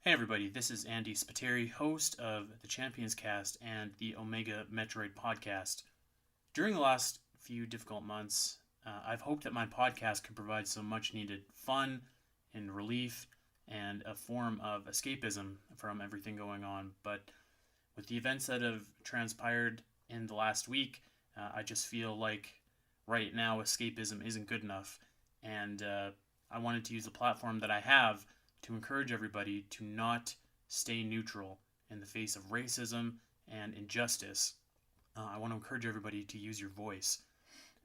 Hey everybody, this is Andy Spiteri, host of the Champions Cast and the Omega Metroid podcast. During the last few difficult months, I've hoped that my podcast could provide some much needed fun and relief and a form of escapism from everything going on. But with the events that have transpired in the last week, I just feel like right now escapism isn't good enough. And I wanted to use the platform that I have to encourage everybody to not stay neutral in the face of racism and injustice. I want to encourage everybody to use your voice.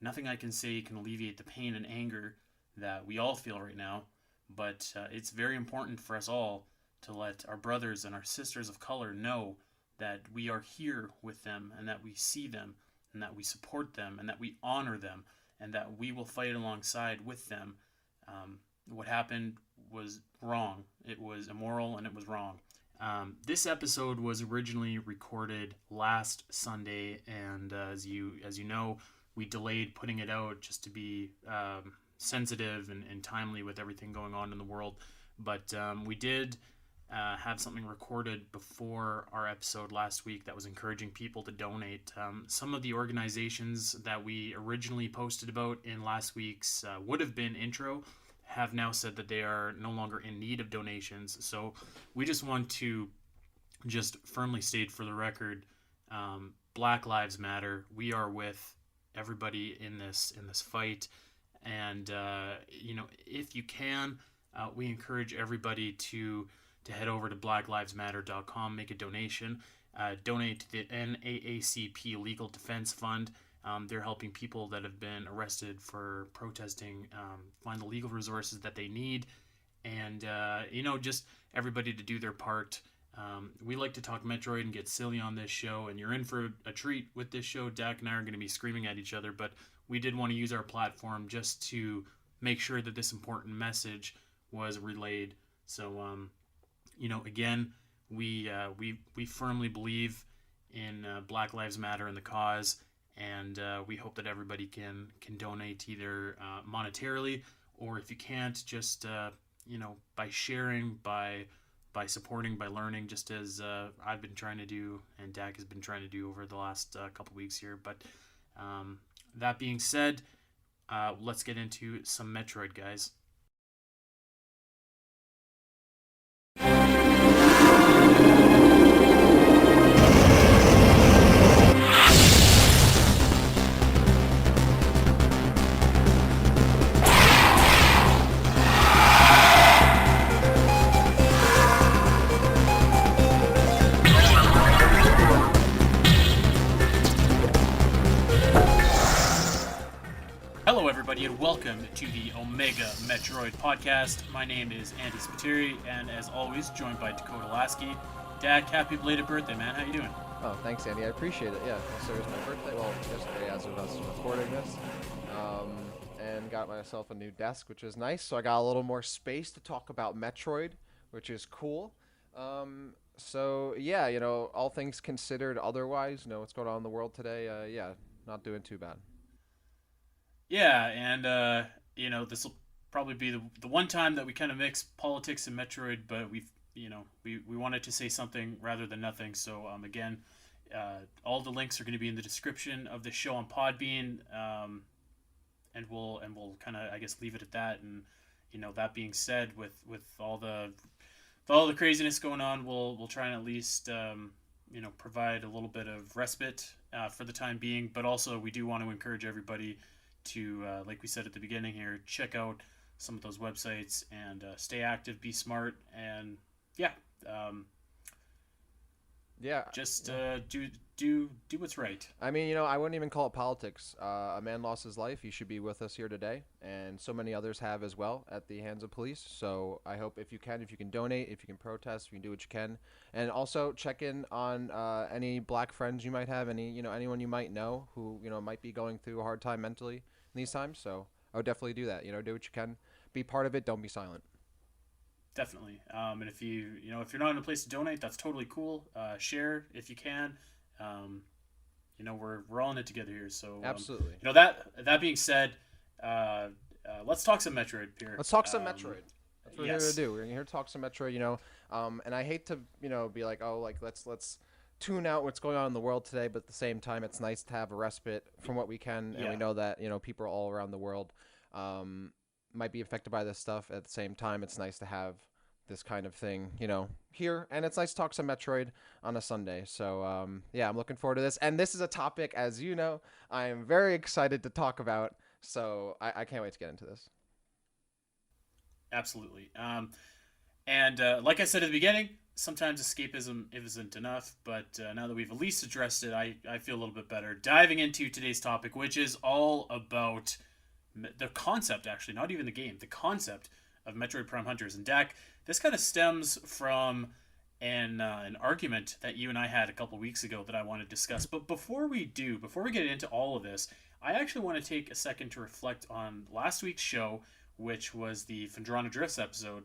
Nothing I can say can alleviate the pain and anger that we all feel right now, but it's very important for us all to let our brothers and our sisters of color know that we are here with them and that we see them and that we support them and that we honor them and that we will fight alongside with them. What happened was wrong. It was immoral and it was wrong. This episode was originally recorded last Sunday, and as you know, we delayed putting it out just to be sensitive and timely with everything going on in the world. But we did have something recorded before our episode last week that was encouraging people to donate. Some of the organizations that we originally posted about in last week's would have been intro have now said that they are no longer in need of donations. So we just want to just firmly state for the record, Black Lives Matter. We are with everybody in this fight. And, if you can, we encourage everybody to head over to blacklivesmatter.com, make a donation, donate to the NAACP Legal Defense Fund. They're helping people that have been arrested for protesting find the legal resources that they need, and just everybody to do their part. We like to talk Metroid and get silly on this show, and you're in for a treat with this show. Dak and I are going to be screaming at each other, but we did want to use our platform just to make sure that this important message was relayed. So, again, we firmly believe in Black Lives Matter and the cause. And we hope that everybody can donate either monetarily, or if you can't, just by sharing, by supporting, by learning, just as I've been trying to do and Dak has been trying to do over the last couple weeks here. But that being said, let's get into some Metroid, guys. And welcome to the Omega Metroid podcast. My name is Andy Spiteri, and as always, joined by Dakota Lasky. Dak, happy belated birthday, man. How you doing? Oh, thanks, Andy. I appreciate it. Yeah, so it was my birthday. Well, yesterday as of us recording this. And got myself a new desk, which is nice. So I got a little more space to talk about Metroid, which is cool. So, yeah, all things considered otherwise, what's going on in the world today. Not doing too bad. Yeah, and this will probably be the one time that we kind of mix politics and Metroid, but we wanted to say something rather than nothing. So again, all the links are going to be in the description of the show on Podbean, and we'll kind of, I guess, leave it at that. And that being said, with all the craziness going on, we'll try and at least provide a little bit of respite for the time being. But also, we do want to encourage everybody to, like we said at the beginning here, check out some of those websites and stay active, be smart, and just do what's right. I mean, I wouldn't even call it politics. A man lost his life. He should be with us here today, and so many others have as well at the hands of police. So I hope if you can donate, if you can protest, if you can do what you can, and also check in on any black friends you might have, anyone you might know who might be going through a hard time mentally in these times. So I would definitely do that. Do what you can, be part of it. Don't be silent. Definitely. And if if you're not in a place to donate, that's totally cool. Share if you can. We're all in it together here. So absolutely. That being said, let's talk some Metroid here. Let's talk some Metroid. That's what we're here to Yes. do. We're here to talk some Metroid, and I hate to, be like, oh, like let's tune out what's going on in the world today, but at the same time, it's nice to have a respite from what we can, and we Yeah. know that people all around the world um, might be affected by this stuff. At the same time, it's nice to have this kind of thing, here, and it's nice to talk some Metroid on a Sunday. So yeah, I'm looking forward to this, and this is a topic, as you know, I am very excited to talk about. So I can't wait to get into this. Absolutely. And like I said at the beginning, sometimes escapism isn't enough, but now that we've at least addressed it, I feel a little bit better. Diving into today's topic, which is all about the concept, actually, not even the game, the concept of Metroid Prime Hunters. And Dak, this kind of stems from an argument that you and I had a couple weeks ago that I want to discuss. But before we get into all of this, I actually want to take a second to reflect on last week's show, which was the Fendrana Drifts episode.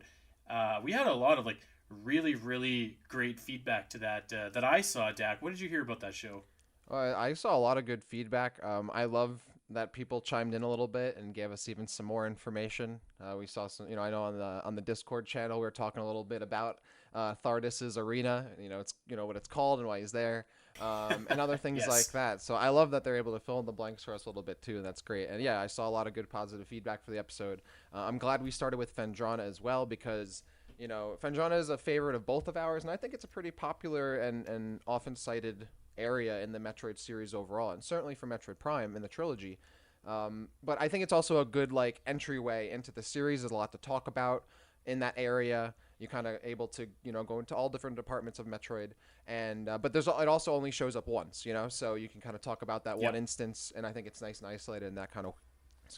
We had a lot of like really really great feedback to that I saw. Dak, what did you hear about that show? I saw a lot of good feedback. I love that people chimed in a little bit and gave us even some more information. We saw some, I know on the Discord channel we were talking a little bit about Thardis's arena. It's what it's called and why he's there, and other things like Yes. that. So I love that they're able to fill in the blanks for us a little bit too, and that's great. And yeah, I saw a lot of good positive feedback for the episode. I'm glad we started with Fendrana as well because Fendrana is a favorite of both of ours, and I think it's a pretty popular and often cited area in the Metroid series overall, and certainly for Metroid Prime in the trilogy. But I think it's also a good like entryway into the series. There's a lot to talk about in that area. You're kind of able to go into all different departments of Metroid, and but it also only shows up once, so you can kind of talk about that one Yep. instance, and I think it's nice and isolated in that kind of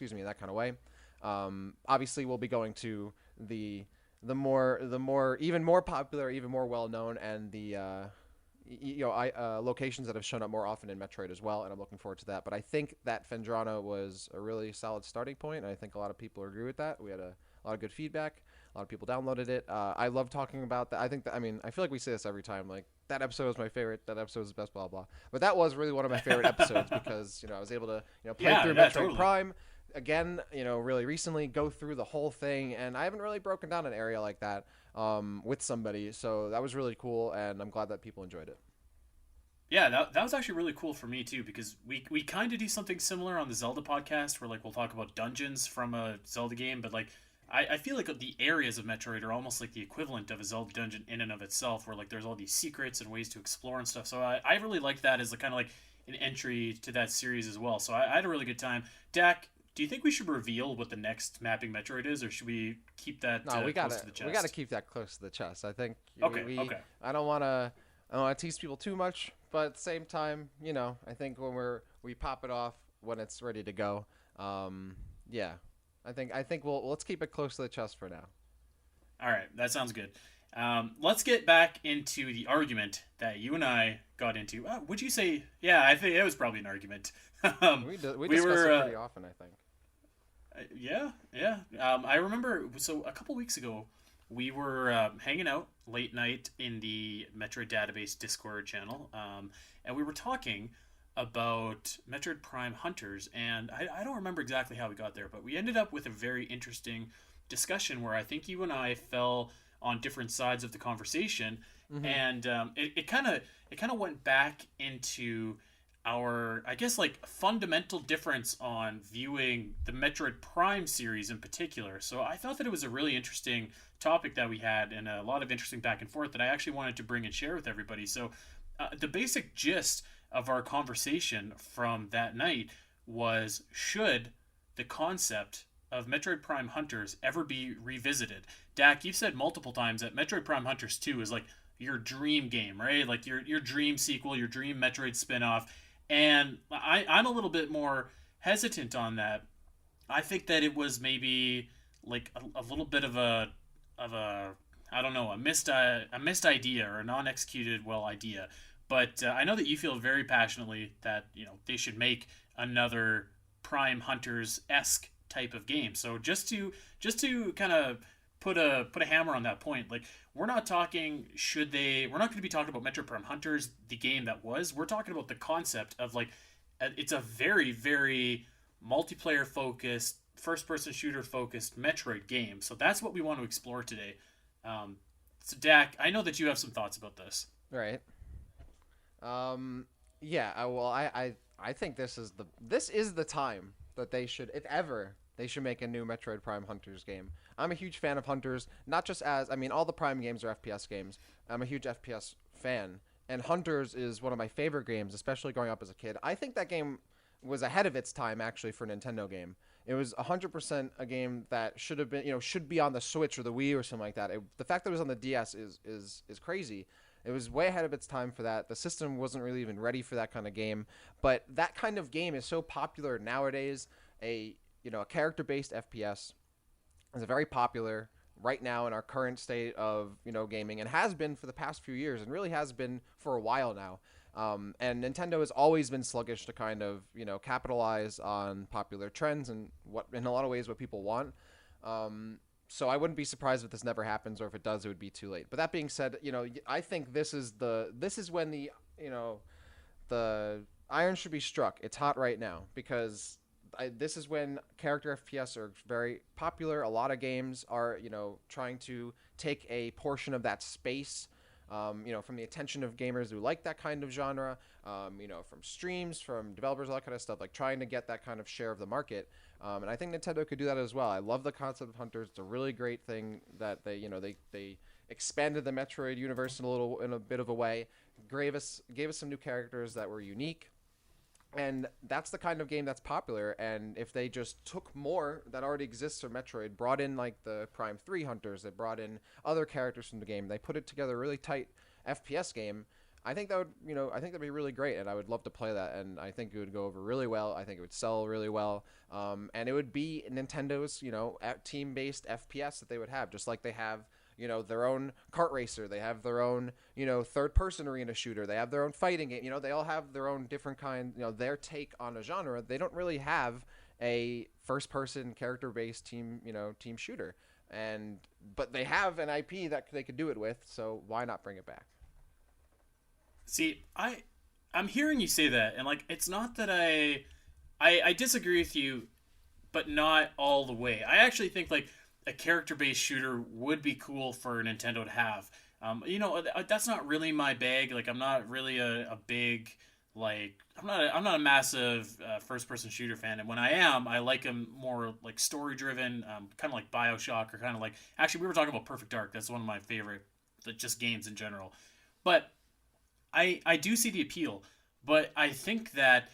in that kind of way. Obviously, we'll be going to the more even more popular, even more well known, and the locations that have shown up more often in Metroid as well, and I'm looking forward to that. But I think that Fendrana was a really solid starting point, and I think a lot of people agree with that. We had a lot of good feedback. A lot of people downloaded it. I love talking about that. I think that, I feel like we say this every time. Like, that episode was my favorite. That episode was the best, blah, blah. But that was really one of my favorite episodes because, I was able to, play Yeah, through yeah, Metroid totally. Prime again, really recently, go through the whole thing. And I haven't really broken down an area like that with somebody. So that was really cool. And I'm glad that people enjoyed it. Yeah, that was actually really cool for me too because we kind of do something similar on the Zelda podcast where like we'll talk about dungeons from a Zelda game, but like I feel like the areas of Metroid are almost like the equivalent of a Zelda dungeon in and of itself, where like there's all these secrets and ways to explore and stuff. So I really like that as a kind of like an entry to that series as well. So I had a really good time. Dak, do you think we should reveal what the next mapping Metroid is, or should we keep that No, close to the we gotta chest? keep that close to the chest. I think Okay, okay. I don't wanna tease people too much, but at the same time, I think when we pop it off when it's ready to go, yeah, I think let's keep it close to the chest for now. All right, that sounds good. Let's get back into the argument that you and I got into. Would you say? Yeah, I think it was probably an argument. We We discuss were, it pretty often, I think. yeah, yeah. I remember. So a couple weeks ago, we were hanging out late night in the Metroid Database Discord channel, and we were talking about Metroid Prime Hunters, and I don't remember exactly how we got there, but we ended up with a very interesting discussion where I think you and I fell on different sides of the conversation, Hmm. and it kind of went back into our, I guess, like fundamental difference on viewing the Metroid Prime series in particular. So I thought that it was a really interesting topic that we had and a lot of interesting back and forth that I actually wanted to bring and share with everybody. So the basic gist of our conversation from that night was, should the concept of Metroid Prime Hunters ever be revisited? Dak, you've said multiple times that Metroid Prime Hunters 2 is like your dream game, right? Like your dream sequel, your dream Metroid spin-off. And I'm a little bit more hesitant on that. I think that it was maybe like a little bit of a I don't know, a missed idea or a non-executed well idea. But I know that you feel very passionately that they should make another Prime Hunters esque type of game. So just to kind of put a hammer on that point, like we're not talking should they we're not going to be talking about Metroid Prime Hunters, the game that was. We're talking about the concept of like it's a very very multiplayer focused first-person shooter-focused Metroid game. So that's what we want to explore today. So Dak, I know that you have some thoughts about this. Right. Yeah. Well, I think this is the time that they should, if ever, they should make a new Metroid Prime Hunters game. I'm a huge fan of Hunters, not just as I mean, all the Prime games are FPS games. I'm a huge FPS fan, and Hunters is one of my favorite games, especially growing up as a kid. I think that game was ahead of its time actually for a Nintendo game. It was 100% a game that should have been, should be on the Switch or the Wii or something like that. The fact that it was on the DS is crazy. It was way ahead of its time for that. The system wasn't really even ready for that kind of game, but that kind of game is so popular nowadays. A character-based FPS is very popular right now in our current state of gaming, and has been for the past few years, and really has been for a while now. And Nintendo has always been sluggish to kind of capitalize on popular trends and what in a lot of ways what people want. So I wouldn't be surprised if this never happens, or if it does, it would be too late. But that being said, I think this is when the iron should be struck. It's hot right now because this is when character FPS are very popular. A lot of games are trying to take a portion of that space. From the attention of gamers who like that kind of genre, from streams, from developers, all that kind of stuff, like trying to get that kind of share of the market. And I think Nintendo could do that as well. I love the concept of Hunters. It's a really great thing that they expanded the Metroid universe in a bit of a way, gave us some new characters that were unique. And that's the kind of game that's popular. And if they just took more that already exists for Metroid, brought in like the Prime 3 Hunters, they brought in other characters from the game, they put it together a really tight FPS game, I think that would, I think that'd be really great, and I would love to play that, and I think it would go over really well. I think it would sell really well, and it would be Nintendo's, team-based FPS that they would have, just like they have, their own kart racer, they have their own, third-person arena shooter, they have their own fighting game, they all have their own different kind, their take on a genre. They don't really have a first-person character-based team shooter, but they have an IP that they could do it with, so why not bring it back? See, I'm hearing you say that, and like it's not that I disagree with you, but not all the way. I actually think like a character-based shooter would be cool for Nintendo to have. That's not really my bag. Like I'm not really a big I'm not a massive first-person shooter fan, and when I am, I like them more like story-driven, kind of like BioShock, or kind of like actually we were talking about Perfect Dark. That's one of my favorite, just games in general, but. I do see the appeal, but I think that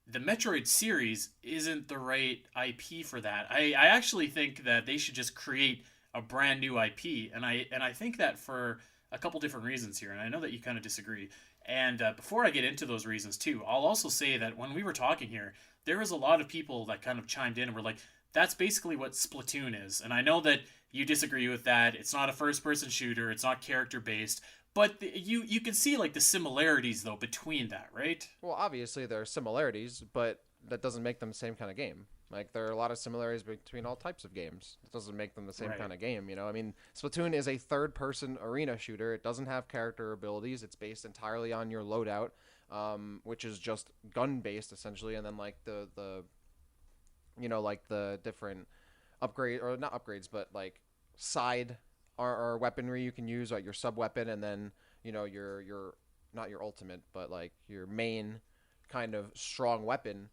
the Metroid series isn't the right IP for that. I actually think that they should just create a brand new IP, and I think that for a couple different reasons here, and I know that you kind of disagree. And before I get into those reasons too, I'll also say that when we were talking here, there was a lot of people that kind of chimed in and were like, that's basically what Splatoon is. And I know that you disagree with that. It's not a first-person shooter. It's not character-based. But you can see like the similarities though between that, right? Well, obviously there are similarities, but that doesn't make them the same kind of game. Like there are a lot of similarities between all types of games. It doesn't make them the same kind of game, I mean, Splatoon is a third-person arena shooter. It doesn't have character abilities. It's based entirely on your loadout, which is just gun-based essentially, and then like the like the different upgrade, or not upgrades, but like side or weaponry you can use, like your sub weapon, and then your not your ultimate, but like your main kind of strong weapon.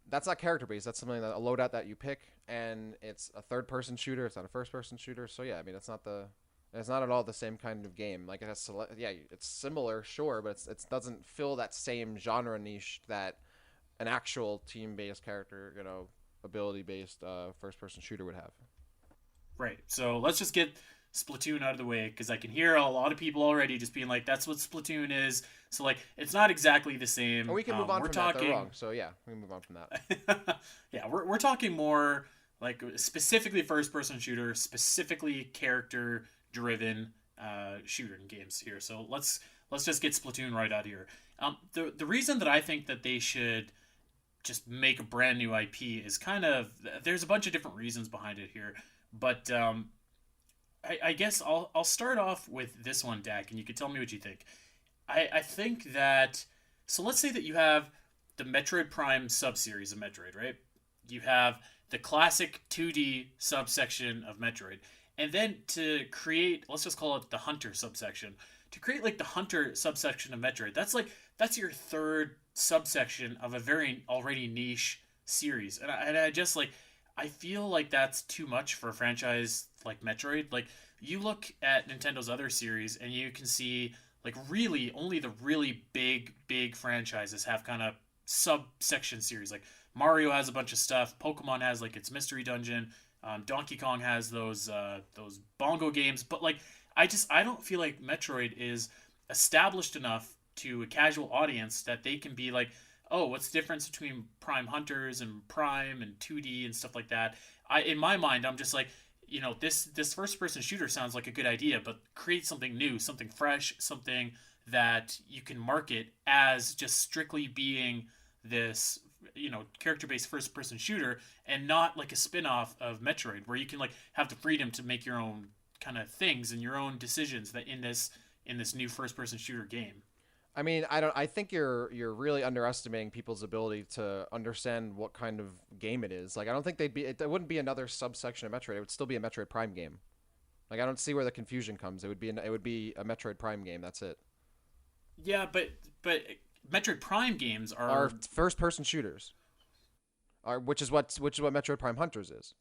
That's not character based. That's something that a loadout that you pick, and it's a third person shooter. It's not a first person shooter. So yeah, I mean it's not at all the same kind of game. Like it has it's similar, sure, but it doesn't fill that same genre niche that an actual team based character, ability based first person shooter would have. Right. So let's just get Splatoon out of the way, because I can hear a lot of people already just being like, "That's what Splatoon is." So like, it's not exactly the same. Or we can move on from that. They're wrong. So yeah, we can move on from that. Yeah, we're talking more like specifically first-person shooter, specifically character-driven shooting games here. So let's just get Splatoon right out here. The reason that I think that they should just make a brand new IP is there's a bunch of different reasons behind it here. But I guess I'll start off with this one, Dak, and you can tell me what you think. I think that, so let's say that you have the Metroid Prime sub-series of Metroid, right? You have the classic 2D subsection of Metroid, and then to create, let's just call it the Hunter subsection, to create like the Hunter subsection of Metroid. That's your third subsection of a very already niche series, and I just like I feel like that's too much for a franchise like Metroid. Like you look at Nintendo's other series, and you can see like really only the really big franchises have kind of subsection series. Like Mario has a bunch of stuff. Pokemon has like its Mystery Dungeon. Donkey Kong has those bongo games. But like I don't feel like Metroid is established enough to a casual audience that they can be like, oh, what's the difference between Prime Hunters and Prime and 2D and stuff like that. In my mind, I'm just like, this first person shooter sounds like a good idea, but create something new, something fresh, something that you can market as just strictly being this character based first person shooter, and not like a spin-off of Metroid where you can like have the freedom to make your own kind of things and your own decisions that in this new first person shooter game. I mean, I think you're really underestimating people's ability to understand what kind of game it is. Like, I don't think it wouldn't be another subsection of Metroid. It would still be a Metroid Prime game. Like, I don't see where the confusion comes. It would be a Metroid Prime game. That's it. Yeah, but Metroid Prime games are first person shooters. Which is what Metroid Prime Hunters is.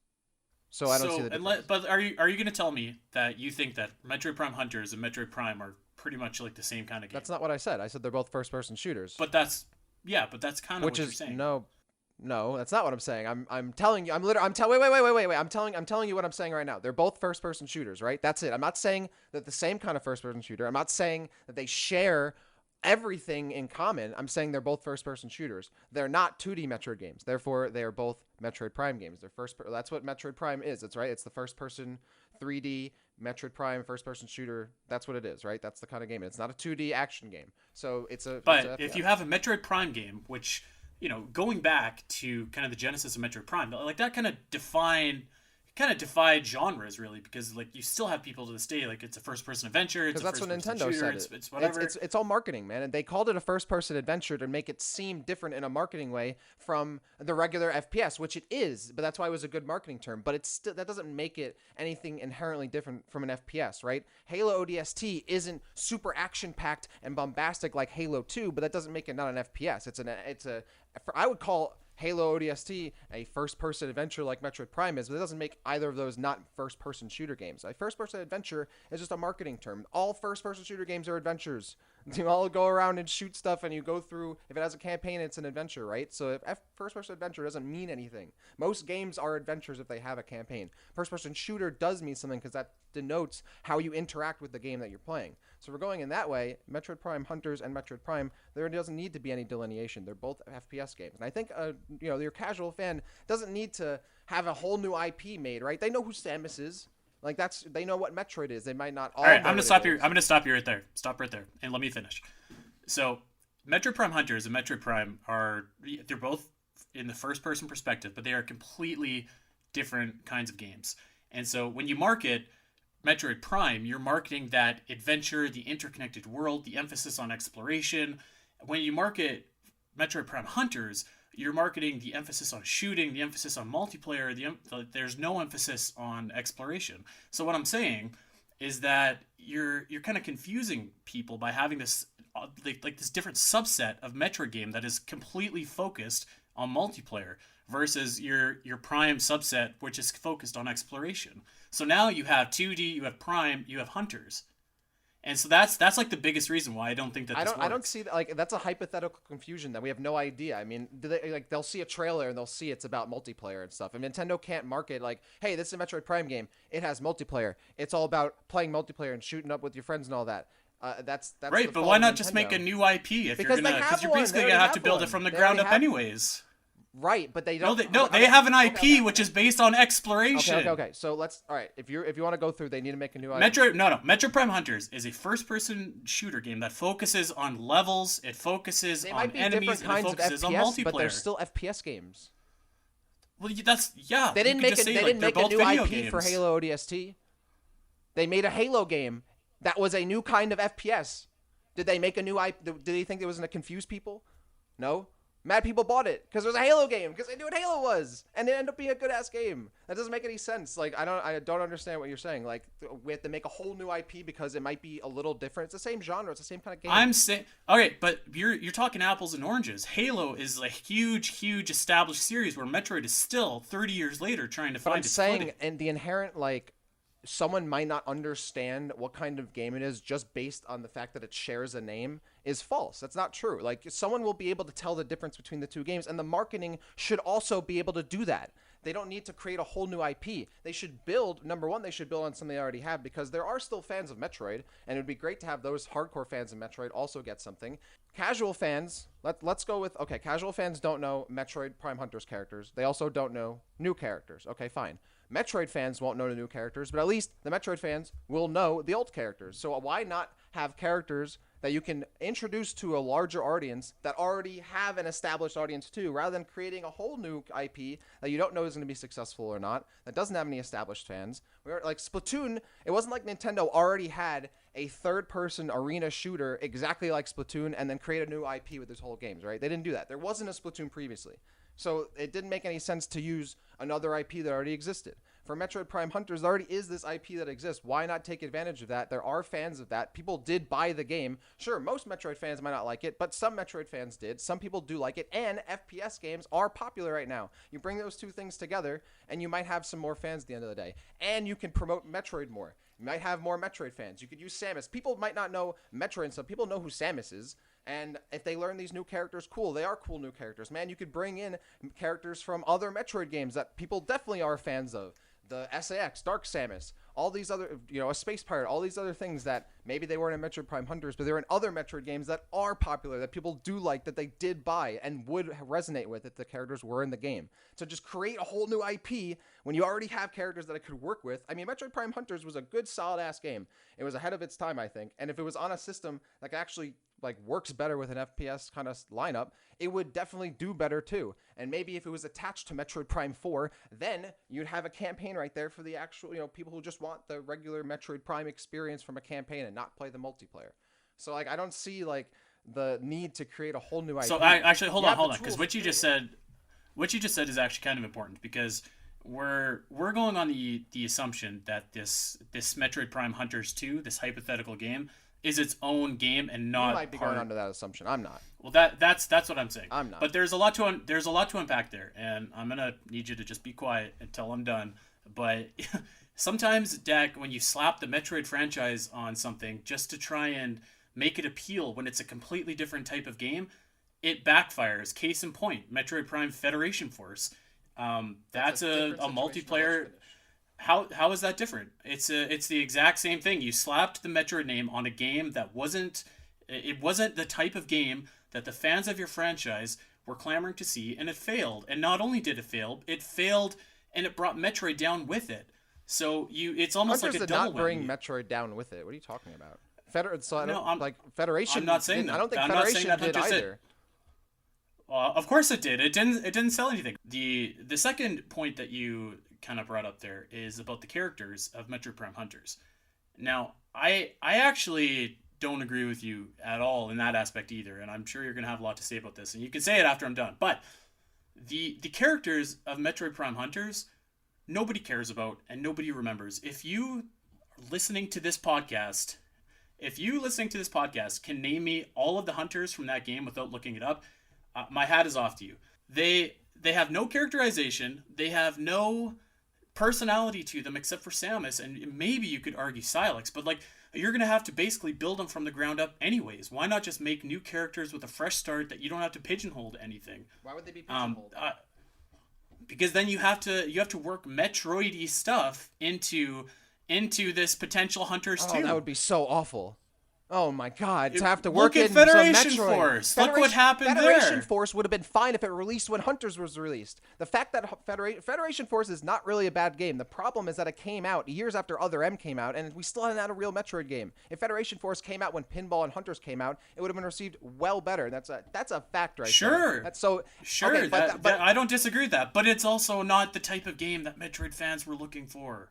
So I don't see the difference. But are you going to tell me that you think that Metroid Prime Hunters and Metroid Prime are pretty much like the same kind of game? That's not what I said. I said they're both first person shooters. But that's kind of what you're saying. No, that's not what I'm saying. I'm telling you. Wait. I'm telling you what I'm saying right now. They're both first person shooters, right? That's it. I'm not saying that the same kind of first person shooter. I'm not saying that they share everything in common. I'm saying they're both first person shooters. They're not 2D Metroid games. Therefore, they are both Metroid Prime games. That's what Metroid Prime is. It's right. It's the first person 3D Metroid Prime first person shooter. That's what it is, right? That's the kind of game. It's not a 2D action game. So But if you have a Metroid Prime game, which, going back to kind of the genesis of Metroid Prime, like that kind of defied genres, really, because like you still have people to this day like it's a first person adventure, it's a that's first what person Nintendo shooter, said. it's whatever. It's all marketing, man, and they called it a first person adventure to make it seem different in a marketing way from the regular FPS, which it is. But that's why it was a good marketing term. But it's still, that doesn't make it anything inherently different from an FPS, right? Halo ODST isn't super action packed and bombastic like Halo 2, but that doesn't make it not an FPS. I would call Halo ODST a first-person adventure like Metroid Prime is, but it doesn't make either of those not first-person shooter games. A first-person adventure is just a marketing term. All first-person shooter games are adventures. You all go around and shoot stuff, and you go through. If it has a campaign, it's an adventure, right? So if first-person adventure doesn't mean anything. Most games are adventures if they have a campaign. First-person shooter does mean something because that denotes how you interact with the game that you're playing. So we're going in that way. Metroid Prime Hunters and Metroid Prime, there doesn't need to be any delineation. They're both FPS games. And I think your casual fan doesn't need to have a whole new IP made, right? They know who Samus is. Like they know what Metroid is. They might not all. All right, I'm gonna stop you. I'm gonna stop you right there. Stop right there, and let me finish. So, Metroid Prime Hunters and Metroid Prime they're both in the first person perspective, but they are completely different kinds of games. And so when you market Metroid Prime, you're marketing that adventure, the interconnected world, the emphasis on exploration. When you market Metroid Prime Hunters, you're marketing the emphasis on shooting, the emphasis on multiplayer. There's no emphasis on exploration. So what I'm saying is that you're kind of confusing people by having this like this different subset of Metroid game that is completely focused on multiplayer versus your Prime subset, which is focused on exploration. So now you have 2D, you have Prime, you have Hunters. And so that's like the biggest reason why I don't think that this works. I don't see that. Like, that's a hypothetical confusion that we have no idea. I mean, they'll see a trailer and they'll see it's about multiplayer and stuff. And Nintendo can't market like, hey, this is a Metroid Prime game. It has multiplayer. It's all about playing multiplayer and shooting up with your friends and all that. That's right. But why not just make a new IP if you're basically gonna have to build it from the ground up anyways. Right, but they don't. They have an IP which is based on exploration. Okay. So all right. If you want to go through, they need to make a new IP. Metroid Prime Hunters is a first-person shooter game that focuses on levels. It focuses on enemies. And it focuses on multiplayer. But they're still FPS games. Well, They didn't make a new IP for Halo ODST. They made a Halo game that was a new kind of FPS. Did they make a new IP? Did they think it was going to confuse people? No. Mad people bought it because there's a Halo game because they knew what Halo was, and it ended up being a good ass game. That doesn't make any sense. Like I don't understand what you're saying. Like we have to make a whole new IP because it might be a little different. It's the same genre. It's the same kind of game. I'm saying, okay, but you're talking apples and oranges. Halo is a huge established series where Metroid is still 30 years later trying to find its footing. Saying, and the inherent like. Someone might not understand what kind of game it is just based on the fact that it shares a name is false. That's not true. Like someone will be able to tell the difference between the two games, and the marketing should also be able to do that. They don't need to create a whole new IP. They should build, number one, they should build on something they already have because there are still fans of Metroid, and it would be great to have those hardcore fans of Metroid also get something. Casual fans, let's go with, okay, casual fans don't know Metroid Prime Hunters characters. They also don't know new characters. Okay, fine. Metroid fans won't know the new characters, but at least the Metroid fans will know the old characters. So why not have characters that you can introduce to a larger audience that already have an established audience too, rather than creating a whole new IP that you don't know is going to be successful or not, that doesn't have any established fans. Like Splatoon, it wasn't like Nintendo already had a third-person arena shooter exactly like Splatoon and then create a new IP with this whole games, right? They didn't do that. There wasn't a Splatoon previously. So it didn't make any sense to use another IP that already existed. For Metroid Prime Hunters, there already is this IP that exists. Why not take advantage of that? There are fans of that. People did buy the game. Sure, most Metroid fans might not like it, but some Metroid fans did. Some people do like it, and FPS games are popular right now. You bring those two things together, and you might have some more fans at the end of the day. And you can promote Metroid more. You might have more Metroid fans. You could use Samus. People might not know Metroid and stuff. People know who Samus is. And if they learn these new characters, cool. They are cool new characters. Man, you could bring in characters from other Metroid games that people definitely are fans of. The SAX, Dark Samus, all these other, a Space Pirate, all these other things that maybe they weren't in Metroid Prime Hunters, but they're in other Metroid games that are popular, that people do like, that they did buy and would resonate with if the characters were in the game. So just create a whole new IP when you already have characters that it could work with. I mean, Metroid Prime Hunters was a good, solid-ass game. It was ahead of its time, I think. And if it was on a system that actually works better with an FPS kind of lineup, it would definitely do better too. And maybe if it was attached to Metroid Prime 4, then you'd have a campaign right there for the actual, people who just want the regular Metroid Prime experience from a campaign and not play the multiplayer. So I don't see the need to create a whole new IP. So actually hold on, because what you just said is actually kind of important because we're going on the assumption that this Metroid Prime Hunters 2, this hypothetical game, is its own game and not. You might be going under that assumption. I'm not. Well, that's what I'm saying. I'm not. But there's a lot to unpack there, and I'm gonna need you to just be quiet until I'm done. But sometimes, Dak, when you slap the Metroid franchise on something just to try and make it appeal when it's a completely different type of game, it backfires. Case in point, Metroid Prime Federation Force. That's a multiplayer. How is that different? It's the exact same thing. You slapped the Metroid name on a game that wasn't the type of game that the fans of your franchise were clamoring to see, and it failed. And not only did it fail, and it brought Metroid down with it. So it's almost Hunters like a did double not bring whammy. Metroid down with it. What are you talking about? Federation. I'm not saying that. I don't think I'm Federation not saying that did Hunters either. Of course it did. It didn't sell anything. The second point that you kind of brought up there is about the characters of Metroid Prime Hunters. Now, I actually don't agree with you at all in that aspect either, and I'm sure you're going to have a lot to say about this, and you can say it after I'm done. But the characters of Metroid Prime Hunters, nobody cares about and nobody remembers. If you listening to this podcast can name me all of the hunters from that game without looking it up, my hat is off to you. They have no characterization. They have no personality to them except for Samus, and maybe you could argue Silex, but you're going to have to basically build them from the ground up anyways. Why not just make new characters with a fresh start that you don't have to pigeonhole to anything? Why would they be pigeonholed? Because then you have to work Metroid-y stuff into this potential Hunters 2. That would be so awful. Oh my God! To have to work Look at in Federation some Metroid. Force. Look what happened Federation there. Force would have been fine if it released when Hunters was released. The fact that Federation Force is not really a bad game. The problem is that it came out years after Other M came out, and we still hadn't had a real Metroid game. If Federation Force came out when Pinball and Hunters came out, it would have been received well better. That's a fact right there. That's so sure. Okay, but I don't disagree with that, but it's also not the type of game that Metroid fans were looking for.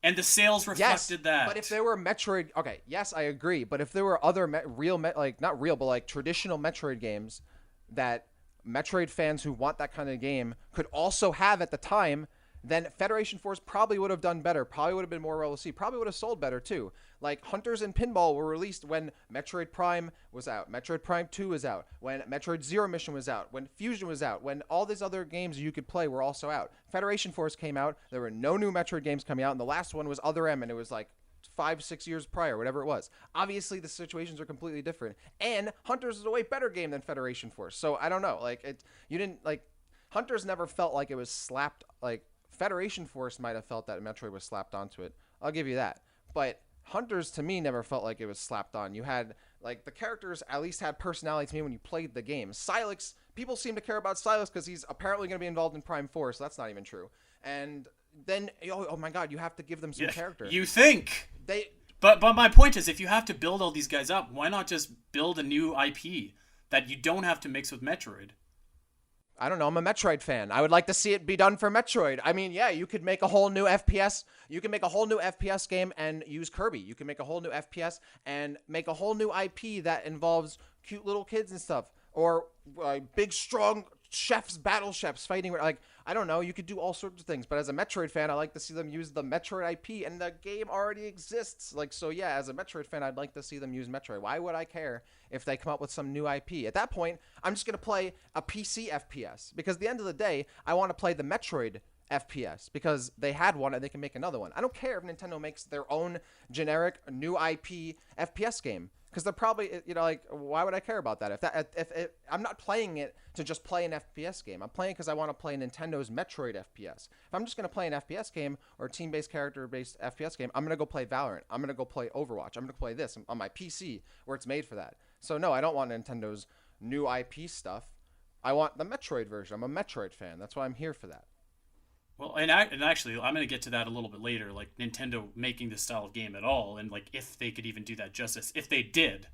And the sales reflected that. But if there were Metroid... Okay, yes, I agree. But if there were other traditional Metroid games that Metroid fans who want that kind of game could also have at the time, then Federation Force probably would have done better, probably would have been more well received, probably would have sold better too. Like, Hunters and Pinball were released when Metroid Prime was out, Metroid Prime 2 was out, when Metroid Zero Mission was out, when Fusion was out, when all these other games you could play were also out. Federation Force came out, there were no new Metroid games coming out, and the last one was Other M, and it was like 5-6 years prior, whatever it was. Obviously, the situations are completely different, and Hunters is a way better game than Federation Force. So I don't know, like you didn't like Hunters never felt like it was slapped. Like Federation Force might have felt that Metroid was slapped onto it. I'll give you that, but Hunters to me never felt like it was slapped on. You had like the characters at least had personality to me when you played the game. Silex, people seem to care about Silex because he's apparently going to be involved in Prime 4, so that's not even true. And then oh my god, you have to give them some character. You think they but my point is, if you have to build all these guys up, why not just build a new IP that you don't have to mix with Metroid? I don't know. I'm a Metroid fan. I would like to see it be done for Metroid. I mean, yeah, you could make a whole new FPS. You can make a whole new FPS game and use Kirby. You can make a whole new FPS and make a whole new IP that involves cute little kids and stuff, or big, strong chefs, battle chefs fighting. Like, I don't know. You could do all sorts of things. But as a Metroid fan, I like to see them use the Metroid IP, and the game already exists. Like, so yeah, as a Metroid fan, I'd like to see them use Metroid. Why would I care if they come up with some new IP? At that point, I'm just going to play a PC FPS, because at the end of the day, I want to play the Metroid FPS because they had one and they can make another one. I don't care if Nintendo makes their own generic new IP FPS game, because they're probably, like, why would I care about that? If I'm not playing it to just play an FPS game. I'm playing because I want to play Nintendo's Metroid FPS. If I'm just going to play an FPS game or a team-based, character-based FPS game, I'm going to go play Valorant. I'm going to go play Overwatch. I'm going to play this on my PC where it's made for that. So no, I don't want Nintendo's new IP stuff. I want the Metroid version. I'm a Metroid fan. That's why I'm here for that. Well, and actually, I'm going to get to that a little bit later, like Nintendo making this style of game at all, and like if they could even do that justice, if they did.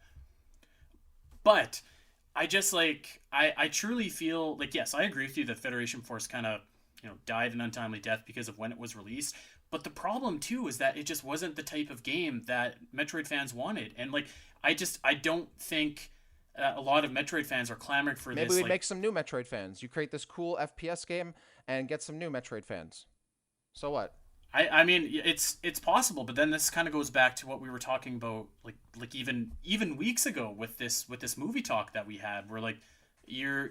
But I just like I truly feel like, yes, I agree with you that Federation Force kind of died an untimely death because of when it was released. But the problem too is that it just wasn't the type of game that Metroid fans wanted, and like I don't think a lot of Metroid fans are clamoring for Maybe this. Maybe we make some new Metroid fans. You create this cool FPS game and get some new Metroid fans. So what? I mean, it's possible, but then this kind of goes back to what we were talking about, like even weeks ago with this movie talk that we had, where like you're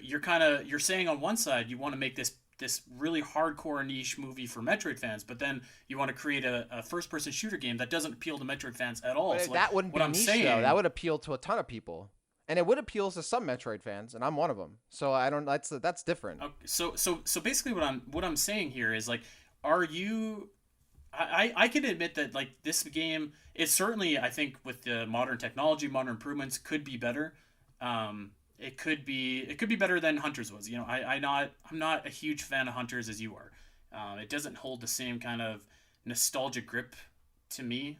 saying on one side you want to make this really hardcore niche movie for Metroid fans, but then you want to create a first person shooter game that doesn't appeal to Metroid fans at all. But so, that wouldn't what be I'm niche, saying, though. That would appeal to a ton of people. And it would appeal to some Metroid fans, and I'm one of them. So I don't. That's different. Okay, so basically, what I'm saying here is like, are you? I can admit that like this game is certainly, I think, with the modern technology, modern improvements, could be better. It could be better than Hunters was. I'm not a huge fan of Hunters as you are. It doesn't hold the same kind of nostalgic grip to me.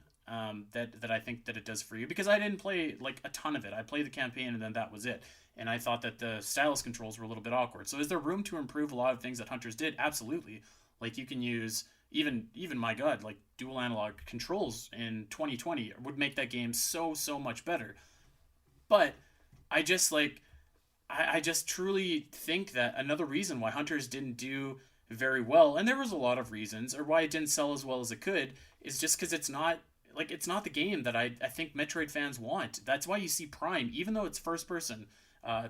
That I think that it does for you, because I didn't play like a ton of it. I played the campaign and then that was it. And I thought that the stylus controls were a little bit awkward. So is there room to improve a lot of things that Hunters did? Absolutely. Like you can use even my god, like dual analog controls in 2020 would make that game so much better. But I just truly think that another reason why Hunters didn't do very well, and there was a lot of reasons, or why it didn't sell as well as it could, is just because it's not the game that I think Metroid fans want. That's why you see Prime, even though it's first person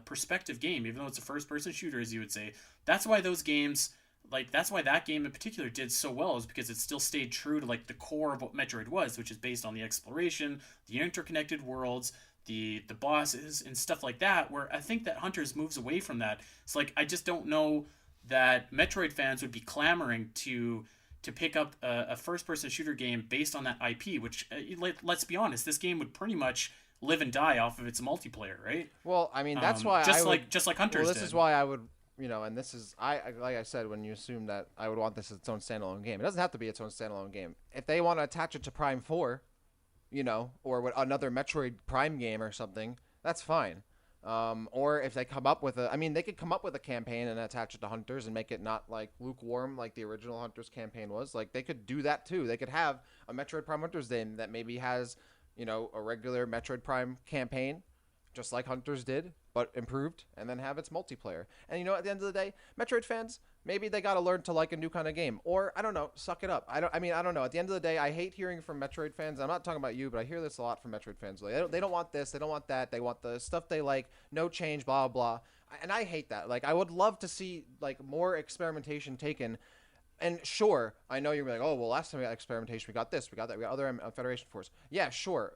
perspective game, even though it's a first person shooter, as you would say, that's why those games, like that's why that game in particular did so well, is because it still stayed true to like the core of what Metroid was, which is based on the exploration, the interconnected worlds, the bosses and stuff like that, where I think that Hunters moves away from that. It's like I just don't know that Metroid fans would be clamoring to pick up a first-person shooter game based on that IP, which, let's be honest, this game would pretty much live and die off of its multiplayer, right? Well, I mean, that's why just like Hunters Well, this did. is why I would, and this is, like I said, when you assume that I would want this as its own standalone game. It doesn't have to be its own standalone game. If they want to attach it to Prime 4, or another Metroid Prime game or something, that's fine. Or if they come up with they could come up with a campaign and attach it to Hunters and make it not like lukewarm like the original Hunters campaign was. Like they could do that too. They could have a Metroid Prime Hunters game that maybe has, a regular Metroid Prime campaign, just like Hunters did, but improved, and then have its multiplayer. And at the end of the day, Metroid fans, maybe they got to learn to like a new kind of game, or I don't know, suck it up. I don't know. At the end of the day, I hate hearing from Metroid fans. I'm not talking about you, but I hear this a lot from Metroid fans. Like, they don't want this, they don't want that, they want the stuff they like, no change, blah blah. And I hate that. Like, I would love to see like more experimentation taken. And sure, I know you're like, oh, well, last time we got experimentation, we got this, we got that, we got other Federation Force. Yeah, sure.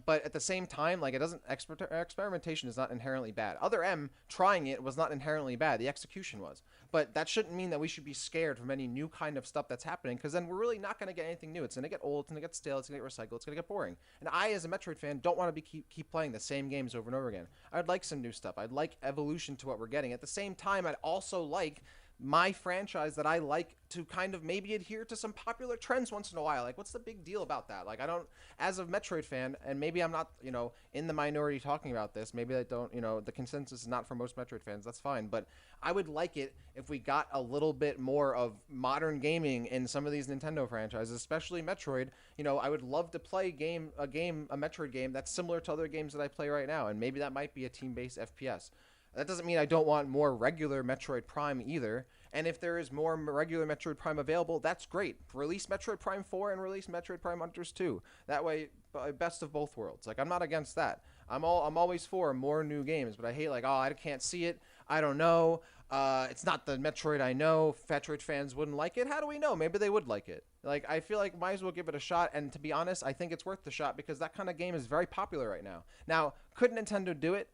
But at the same time, like, experimentation is not inherently bad. Other M trying it was not inherently bad. The execution was. But that shouldn't mean that we should be scared from any new kind of stuff that's happening, because then we're really not going to get anything new. It's going to get old, it's going to get stale, it's going to get recycled, it's going to get boring. And I, as a Metroid fan, don't want to keep playing the same games over and over again. I'd like some new stuff. I'd like evolution to what we're getting. At the same time, I'd also like my franchise that I like to kind of maybe adhere to some popular trends once in a while. Like, what's the big deal about that? Like, I don't, as a Metroid fan, and maybe I'm not, in the minority talking about this, maybe I don't, the consensus is not for most Metroid fans, that's fine, but I would like it if we got a little bit more of modern gaming in some of these Nintendo franchises, especially Metroid. I would love to play a Metroid game that's similar to other games that I play right now, and maybe that might be a team-based FPS. That doesn't mean I don't want more regular Metroid Prime either. And if there is more regular Metroid Prime available, that's great. Release Metroid Prime 4 and release Metroid Prime Hunters 2. That way, best of both worlds. Like, I'm not against that. I'm always for more new games, but I hate, like, oh, I can't see it. I don't know. It's not the Metroid I know. Metroid fans wouldn't like it. How do we know? Maybe they would like it. Like, I feel like might as well give it a shot. And to be honest, I think it's worth the shot because that kind of game is very popular right now. Now, could Nintendo do it?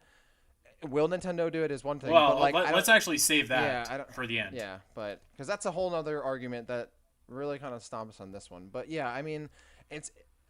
Will Nintendo do it is one thing. Well, but like, let's actually save that for the end. Yeah, but because that's a whole other argument that really kind of stomps on this one. But yeah, I mean,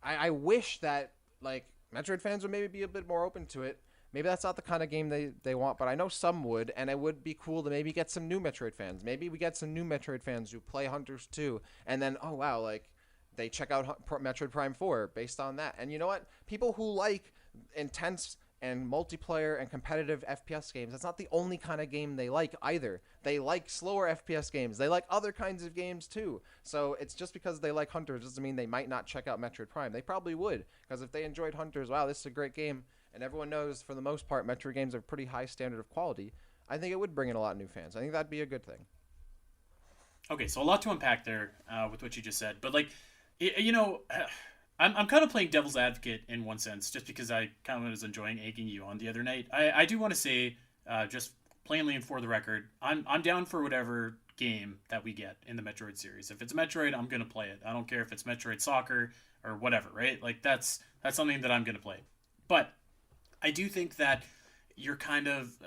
I wish that like Metroid fans would maybe be a bit more open to it. Maybe that's not the kind of game they want, but I know some would, and it would be cool to maybe get some new Metroid fans. Maybe we get some new Metroid fans who play Hunters 2, and then, oh wow, like they check out Metroid Prime 4 based on that. And you know what? People who like intense and multiplayer and competitive FPS games, that's not the only kind of game they like either. They like slower FPS games. They like other kinds of games too. So it's just because they like Hunters doesn't mean they might not check out Metroid Prime. They probably would, because if they enjoyed Hunters, wow, this is a great game, and everyone knows for the most part Metroid games are pretty high standard of quality, I think it would bring in a lot of new fans. I think that'd be a good thing. Okay, so a lot to unpack there with what you just said, but like, I'm kind of playing devil's advocate in one sense, just because I kind of was enjoying egging you on the other night. I do want to say, just plainly and for the record, I'm down for whatever game that we get in the Metroid series. If it's Metroid, I'm gonna play it. I don't care if it's Metroid Soccer or whatever, right? Like that's something that I'm gonna play. But I do think that you're kind of,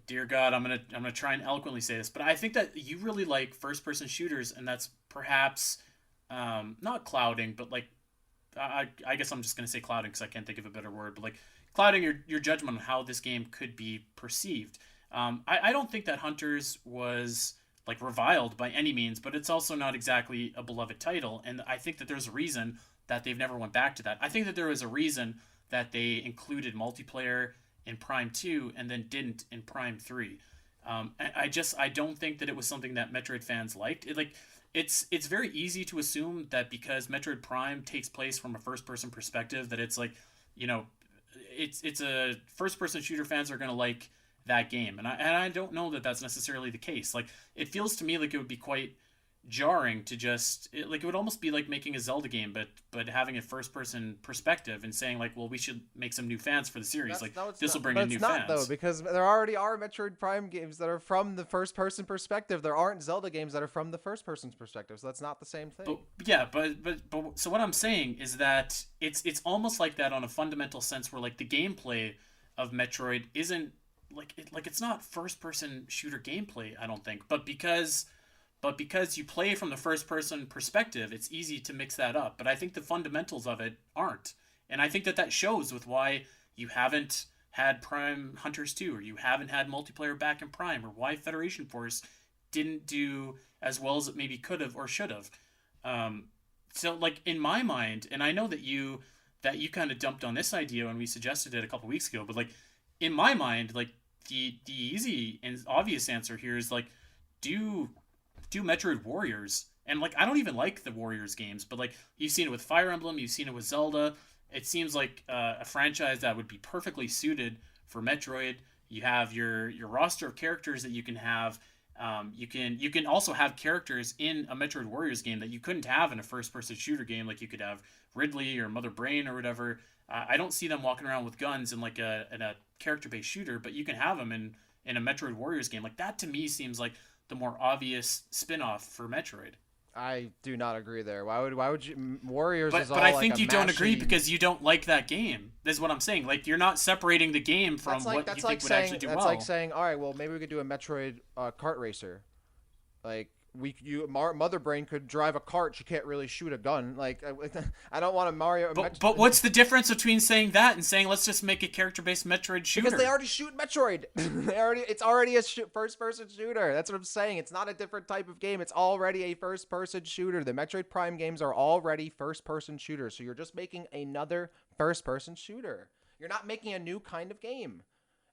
dear God, I'm gonna try and eloquently say this, but I think that you really like first-person shooters, and that's perhaps. Not clouding, but like, I guess I'm just going to say clouding because I can't think of a better word, but like clouding your judgment on how this game could be perceived. I don't think that Hunters was like reviled by any means, but it's also not exactly a beloved title. And I think that there's a reason that they've never went back to that. I think that there was a reason that they included multiplayer in Prime 2 and then didn't in Prime 3. I don't think that it was something that Metroid fans liked. It's very easy to assume that because Metroid Prime takes place from a first-person perspective, that it's like, it's a first-person shooter fans are going to like that game. And I don't know that that's necessarily the case. Like, it feels to me like it would be quite jarring to it would almost be like making a Zelda game, but having a first-person perspective and saying like, well, we should make some new fans for the series. This will bring in new fans. Though, because there already are Metroid Prime games that are from the first-person perspective. There aren't Zelda games that are from the first-person perspective, so that's not the same thing. But so what I'm saying is that it's almost like that on a fundamental sense, where like the gameplay of Metroid isn't it's not first-person shooter gameplay, I don't think, but because you play from the first-person perspective, it's easy to mix that up. But I think the fundamentals of it aren't. And I think that shows with why you haven't had Prime Hunters 2, or you haven't had multiplayer back in Prime, or why Federation Force didn't do as well as it maybe could have or should have. So, like, in my mind, and I know that you kind of dumped on this idea when we suggested it a couple weeks ago, but, like, in my mind, like, the easy and obvious answer here is, like, do Metroid Warriors. And like, I don't even like the Warriors games, but like, you've seen it with Fire Emblem, you've seen it with Zelda, it seems like a franchise that would be perfectly suited for Metroid. You have your roster of characters that you can have. You can also have characters in a Metroid Warriors game that you couldn't have in a first person shooter game. Like you could have Ridley or Mother Brain or whatever. I don't see them walking around with guns in like a character based shooter, but you can have them in a Metroid Warriors game. Like that to me seems like the more obvious spin off for Metroid. I do not agree there. Why would you Warriors But is all but I like think a you don't agree mashy. because you don't like that game. That's what I'm saying. Like you're not separating the game from what you think would actually do That's well. like saying, all right, well maybe we could do a Metroid kart racer. Like Mother Brain could drive a cart. She can't really shoot a gun. Like I don't want a Mario. But what's the difference between saying that and saying let's just make a character-based Metroid shooter? Because they already shoot Metroid. It's already a first-person shooter. That's what I'm saying. It's not a different type of game. It's already a first-person shooter. The Metroid Prime games are already first-person shooters. So you're just making another first-person shooter. You're not making a new kind of game.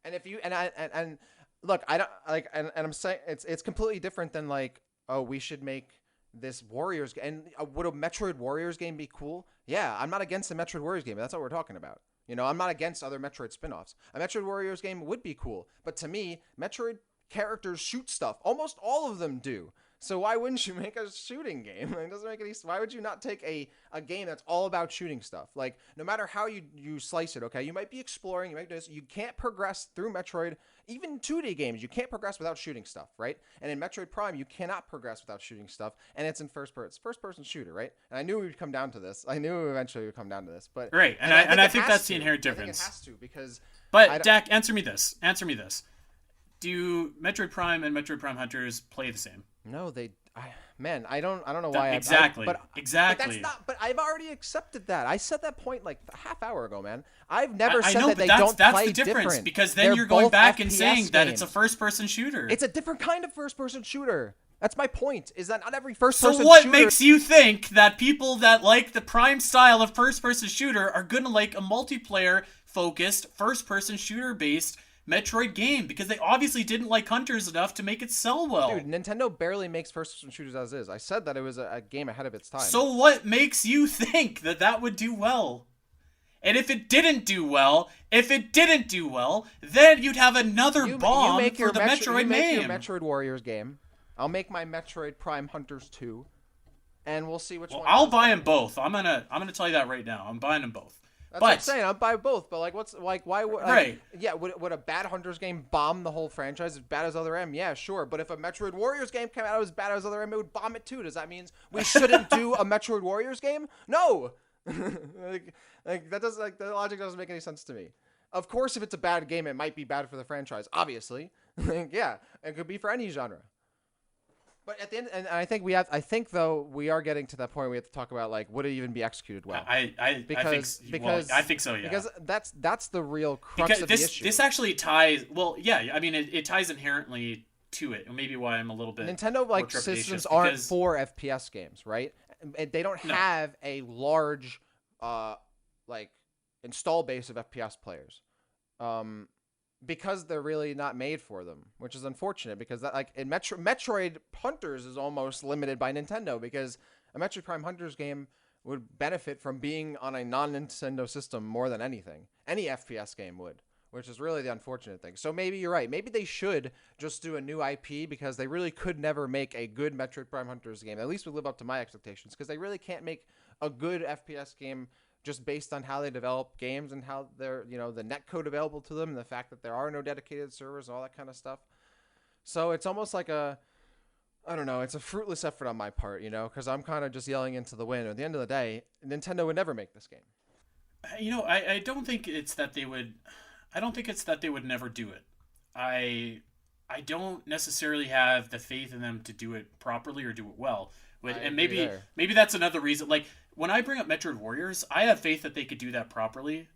And if you and look, I don't like, and I'm saying it's completely different than like, oh, we should make this Warriors game. And would a Metroid Warriors game be cool? Yeah, I'm not against the Metroid Warriors game. That's what we're talking about. You know, I'm not against other Metroid spin-offs. A Metroid Warriors game would be cool. But to me, Metroid characters shoot stuff. Almost all of them do. So why wouldn't you make a shooting game? It doesn't make any. Why would you not take a game that's all about shooting stuff? Like no matter how you slice it, okay, you might be exploring. You might do this. You can't progress through Metroid. Even 2D games, you can't progress without shooting stuff, right? And in Metroid Prime, you cannot progress without shooting stuff. And it's in first person shooter, right? And I knew we would come down to this. I knew eventually we would come down to this, but right. And I think that's the inherent difference. I think it has to because. But Dak, answer me this. Answer me this. Do Metroid Prime and Metroid Prime Hunters play the same? No, man, I don't know why. Exactly. But that's not. But I've already accepted that. I said that point like a half hour ago, man. I've never said that they don't that's play the difference different. because then They're you're going both back and FPS saying that games. it's a first-person shooter. It's a different kind of first-person shooter. That's my point. Is that not every first-person So what shooter... makes you think that people that like the Prime style of first-person shooter are gonna like a multiplayer-focused first-person shooter-based Metroid game? Because they obviously didn't like Hunters enough to make it sell well. Dude, Nintendo barely makes first-person shooters as is. I said that it was a game ahead of its time. So what makes you think that that would do well? And if it didn't do well, then you'd have another bomb for the Metroid name. Your Metroid Warriors game. I'll make my Metroid Prime Hunters 2, and we'll see which one. I'll buy them both. I'm gonna tell you that right now. I'm buying them both. That's what I'm saying. I'll buy both, but like, why would? Right. Yeah. Would a bad Hunters game bomb the whole franchise as bad as Other M? Yeah, sure. But if a Metroid Warriors game came out as bad as Other M, it would bomb it too. Does that mean we shouldn't do a Metroid Warriors game? No. like that doesn't the logic doesn't make any sense to me. Of course, if it's a bad game, it might be bad for the franchise. Obviously, yeah, it could be for any genre. But at the end, and I think though we are getting to that point where we have to talk about like would it even be executed well? I think so. Yeah. Because that's the real crux of the issue. This actually ties. Well, yeah. I mean, it ties inherently to it. Maybe why I'm a little bit. Nintendo like systems aren't for FPS games, right? They don't have a large like install base of FPS players. Because they're really not made for them, which is unfortunate because that like in Metroid Hunters is almost limited by Nintendo because a Metroid Prime Hunters game would benefit from being on a non-Nintendo system more than anything. Any FPS game would, which is really the unfortunate thing. So maybe you're right. Maybe they should just do a new IP because they really could never make a good Metroid Prime Hunters game. At least would live up to my expectations because they really can't make a good FPS game just based on how they develop games and how they're, the netcode available to them and the fact that there are no dedicated servers and all that kind of stuff. So it's almost like I don't know, it's a fruitless effort on my part, because I'm kind of just yelling into the wind. At the end of the day, Nintendo would never make this game. I don't think it's that they would never do it. I don't necessarily have the faith in them to do it properly or do it well. And maybe that's another reason. Like when I bring up Metroid Warriors, I have faith that they could do that properly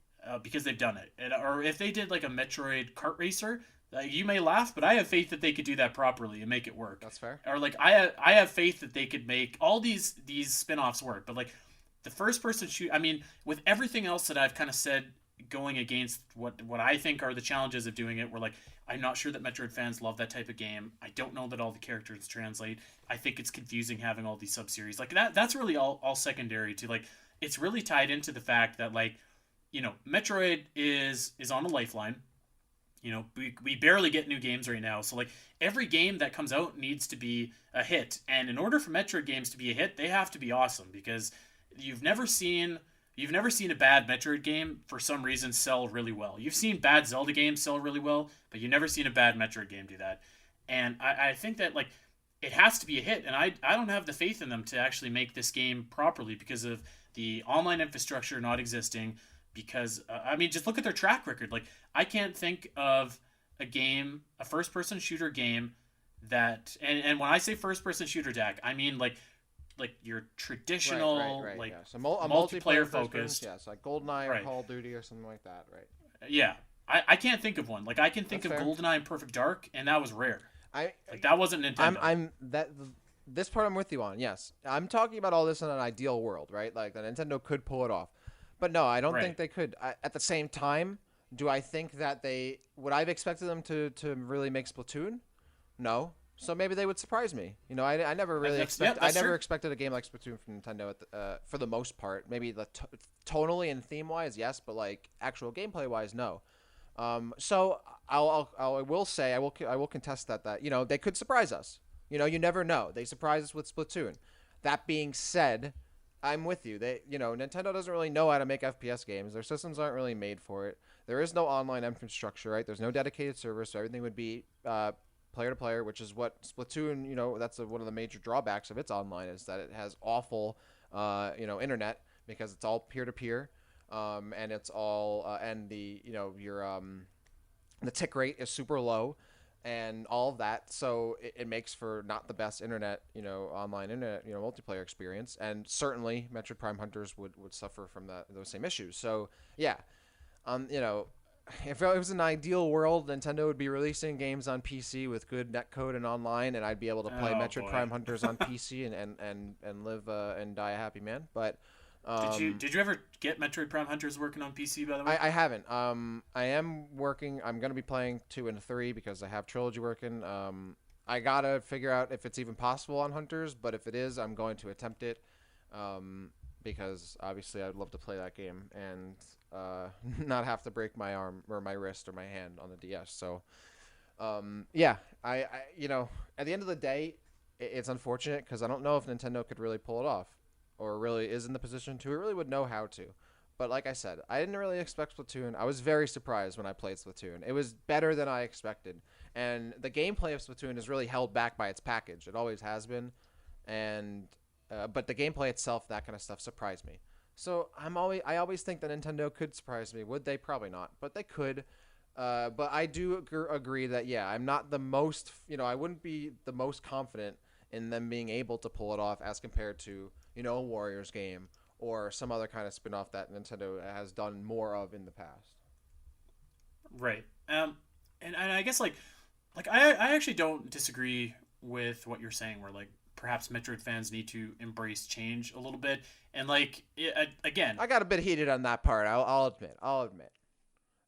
because they've done it. Or if they did like a Metroid kart racer, you may laugh, but I have faith that they could do that properly and make it work. That's fair. Or like I have faith that they could make all these spin-offs work. But like the first person shoot, I mean, with everything else that I've kind of said going against what I think are the challenges of doing it, we're like, I'm not sure that Metroid fans love that type of game. I don't know that all the characters translate. I think it's confusing having all these sub-series. Like that's really all secondary to like, it's really tied into the fact that like Metroid is on a lifeline. We barely get new games right now. So like every game that comes out needs to be a hit. And in order for Metroid games to be a hit, they have to be awesome because you've never seen you've never seen a bad Metroid game for some reason sell really well. You've seen bad Zelda games sell really well, but you've never seen a bad Metroid game do that. And I think that like it has to be a hit, and I don't have the faith in them to actually make this game properly because of the online infrastructure not existing. Because I mean, just look at their track record. Like I can't think of a first person shooter game and when I say first person shooter, Dak, I mean like your traditional Right. like Yeah. So a multiplayer first person, focused. yes, like GoldenEye or Right. Call of Duty or something like that. Right. Yeah. I can't think of one. Like I can think That's of fair. GoldenEye and Perfect Dark, and that was rare. I Like that wasn't Nintendo. I'm that this part I'm with you on. Yes, I'm talking about all this in an ideal world, right? Like that Nintendo could pull it off, but no, I don't Right. think they could. At the same time, do I think that they would I've expected them to really make Splatoon? No. So maybe they would surprise me. I never really I That's never true. expected a game like Splatoon from Nintendo for the most part. Maybe tonally and theme wise, yes, but like actual gameplay wise, no. So I will say I will contest that they could surprise us. You never know. They surprise us with Splatoon. That being said, I'm with you. Nintendo doesn't really know how to make FPS games. Their systems aren't really made for it. There is no online infrastructure, right? There's no dedicated server, so everything would be player to player, which is what Splatoon. That's one of the major drawbacks of its online is that it has awful, internet because it's all peer to peer, and it's all and the tick rate is super low and all of that, so it makes for not the best internet, online internet, multiplayer experience, and certainly Metroid Prime Hunters would suffer from those same issues. So yeah, um, you know, if it was an ideal world, Nintendo would be releasing games on PC with good netcode and online, and I'd be able to play Oh Metroid boy. Prime Hunters on PC and live and die a happy man. But Did you um, did you ever get Metroid Prime Hunters working on PC by the way? I haven't. I am working. I'm gonna be playing 2 and 3 because I have trilogy working. I gotta figure out if it's even possible on Hunters, but if it is, I'm going to attempt it. Um, because obviously I'd love to play that game and not have to break my arm or my wrist or my hand on the DS. So yeah, at the end of the day, it's unfortunate because I don't know if Nintendo could really pull it off or really is in the position to. It really would know how to. But like I said, I didn't really expect Splatoon. I was very surprised when I played Splatoon. It was better than I expected. And the gameplay of Splatoon is really held back by its package. It always has been. And but the gameplay itself, that kind of stuff, surprised me. So I always think that Nintendo could surprise me. Would they? Probably not, but they could. But I do agree that yeah, I'm not the most. I wouldn't be the most confident in them being able to pull it off as compared to a Warriors game or some other kind of spin-off that Nintendo has done more of in the past. Right. And I guess like I actually don't disagree with what you're saying. Where like perhaps Metroid fans need to embrace change a little bit, and like again, I got a bit heated on that part. I'll admit. I'll admit.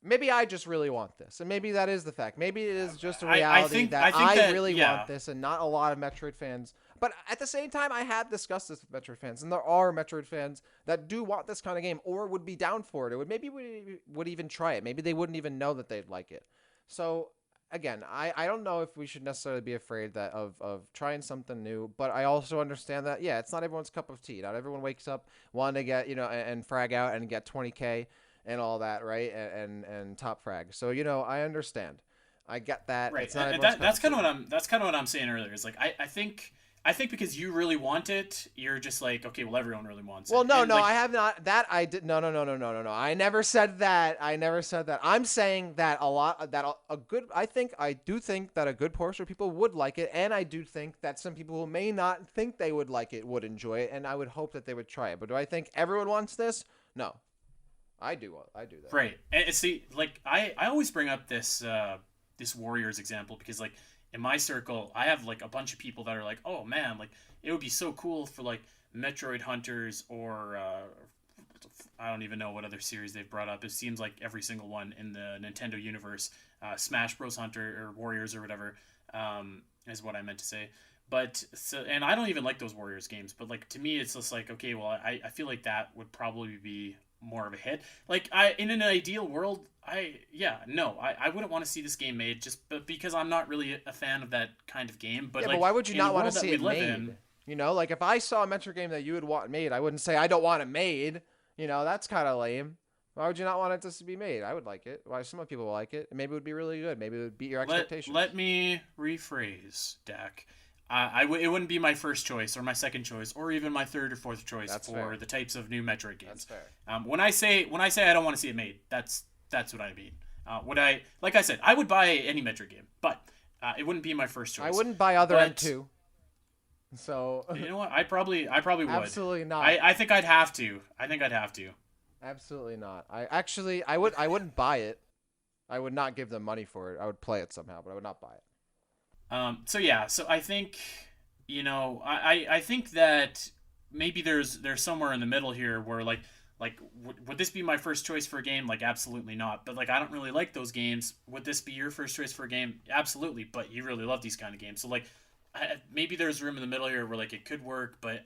Maybe I just really want this, and maybe that is the fact. Maybe it is just a reality I that think I that really yeah. want this, and not a lot of Metroid fans. But at the same time, I have discussed this with Metroid fans, and there are Metroid fans that do want this kind of game or would be down for it. Or would even try it. Maybe they wouldn't even know that they'd like it. So again, I don't know if we should necessarily be afraid that of trying something new, but I also understand that yeah, it's not everyone's cup of tea. Not everyone wakes up wanting to get and frag out and get 20K and all that, right? And top frag. So I understand. I get that. Right, It's not and everyone's cup that's of kind tea. of what I'm saying earlier. Is like I think because you really want it, you're just like okay, well everyone really wants Well, it, no, and no, like I have not. That I did. No, no, no, no, no, no, no. I never said that. I never said that. I'm saying that a good. I do think that a good portion of people would like it, and I do think that some people who may not think they would like it would enjoy it, and I would hope that they would try it. But do I think everyone wants this? No, I do. I do that. right. And see, like I always bring up this Warriors example because like in my circle, I have like a bunch of people that are like, oh man, like it would be so cool for like Metroid Hunters or I don't even know what other series they've brought up. It seems like every single one in the Nintendo universe, Smash Bros. Hunter or Warriors or whatever, is what I meant to say. But so, and I don't even like those Warriors games. But like to me, it's just like okay, well, I feel like that would probably be more of a hit. Like I in an ideal world, I wouldn't want to see this game made because I'm not really a fan of that kind of game. But Yeah, but like why would you in the not want to world that see we it live in, made? Like if I saw a Metro game that you would want made, I wouldn't say I don't want it made. That's kind of lame. Why would you not want it to be made? I would like it. Why some people will like it? Maybe it would be really good. Maybe it would beat your expectations. let me rephrase, Dak. It wouldn't be my first choice or my second choice or even my third or fourth choice That's for fair. the types of new Metroid That's games. fair. When I say I don't want to see it made, that's what I mean. Would I, like I said, I would buy any Metroid game, but it wouldn't be my first choice. I wouldn't buy other But M2. So you know what? I probably would. absolutely not. I think I'd have to. I think I'd have to. Absolutely not. I wouldn't buy it. I would not give them money for it. I would play it somehow, but I would not buy it. So yeah, so I think I think that maybe there's somewhere in the middle here where would this be my first choice for a game? Like absolutely not. But like I don't really like those games. Would this be your first choice for a game? Absolutely. But you really love these kind of games. So like maybe there's room in the middle here where like it could work. But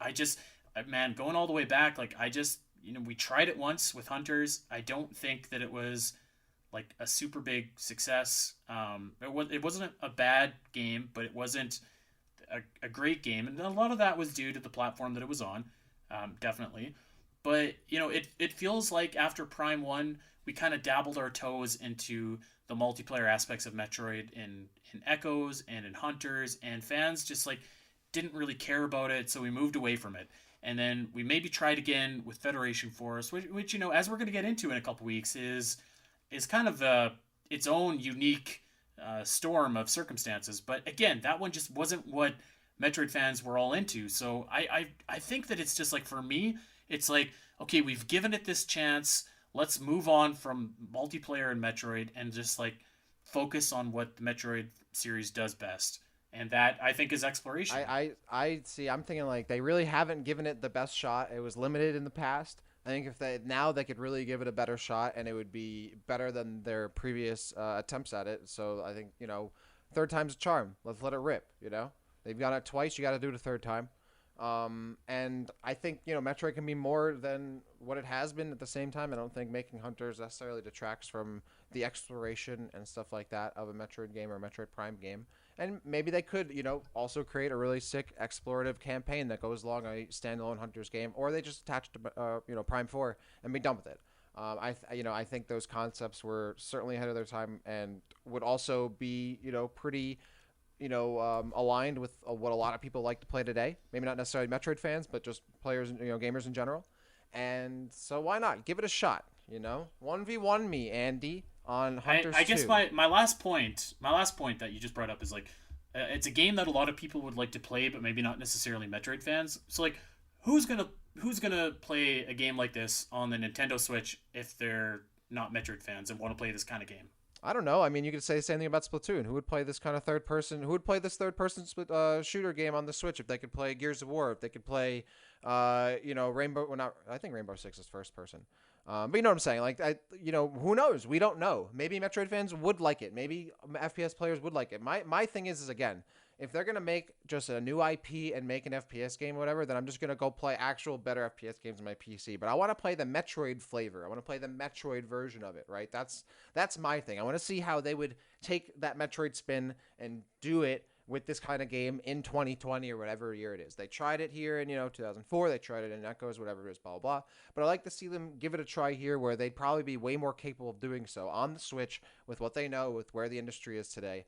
man, going all the way back, like I just we tried it once with Hunters. I don't think that it was like a super big success. It wasn't a bad game, but it wasn't a great game, and a lot of that was due to the platform that it was on, definitely. But it feels like after Prime One, we kind of dabbled our toes into the multiplayer aspects of Metroid in Echoes and in Hunters, and fans just like didn't really care about it, so we moved away from it. And then we maybe tried again with Federation Force, which as we're going to get into in a couple weeks, is kind of its own unique storm of circumstances. But again, that one just wasn't what Metroid fans were all into. So I think that it's just like for me, it's like okay, we've given it this chance. Let's move on from multiplayer and Metroid and just like focus on what the Metroid series does best. And that I think is exploration. I see. I'm thinking like they really haven't given it the best shot. It was limited in the past. I think if they could really give it a better shot, and it would be better than their previous attempts at it. So I think third time's a charm. Let's let it rip. They've got it twice. You got to do it a third time. And I think Metroid can be more than what it has been. At the same time, I don't think making Hunters necessarily detracts from the exploration and stuff like that of a Metroid game or a Metroid Prime game. And maybe they could, also create a really sick explorative campaign that goes along a standalone Hunters game, or they just attach to, Prime 4 and be done with it. I think those concepts were certainly ahead of their time and would also be, pretty, aligned with what a lot of people like to play today. Maybe not necessarily Metroid fans, but just players, gamers in general. And so why not give it a shot? 1v1 me, Andy. On Hunters I guess 2. my last point that you just brought up is like it's a game that a lot of people would like to play, but maybe not necessarily Metroid fans. So like, who's gonna play a game like this on the Nintendo Switch if they're not Metroid fans and want to play this kind of game? I don't know. I mean, you could say the same thing about Splatoon. Who would play this kind of third person? Who would play this third person shooter game on the Switch if they could play Gears of War? If they could play, Rainbow? Well, not. I think Rainbow Six is first person. But you know what I'm saying? Like, who knows? We don't know. Maybe Metroid fans would like it. Maybe FPS players would like it. My thing is again, if they're gonna make just a new IP and make an FPS game or whatever, then I'm just gonna go play actual better FPS games on my PC. But I want to play the Metroid flavor. I want to play the Metroid version of it. Right? That's my thing. I want to see how they would take that Metroid spin and do it with this kind of game in 2020 or whatever year it is. They tried it here in 2004. They tried it in Echoes, whatever it is, blah blah blah. But I like to see them give it a try here, where they'd probably be way more capable of doing so on the Switch with what they know, with where the industry is today.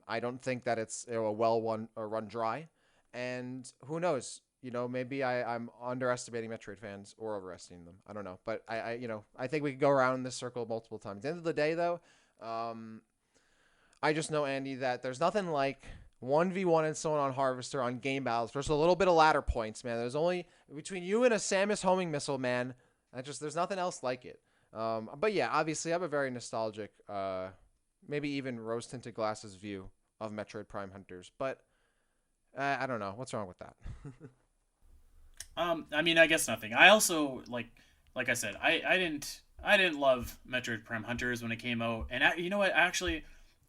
I don't think that it's a run dry, and who knows? Maybe I'm underestimating Metroid fans or overestimating them. I don't know, but I think we could go around this circle multiple times. At the end of the day, though, I just know, Andy, that there's nothing like 1v1 and someone on Harvester on game battles versus a little bit of ladder points, man. There's only between you and a Samus homing missile, man. There's nothing else like it. But yeah, obviously, I have a very nostalgic, maybe even rose-tinted glasses view of Metroid Prime Hunters. But I don't know. What's wrong with that? I mean, I guess nothing. I also like I said, I didn't love Metroid Prime Hunters when it came out, and you know what? Actually,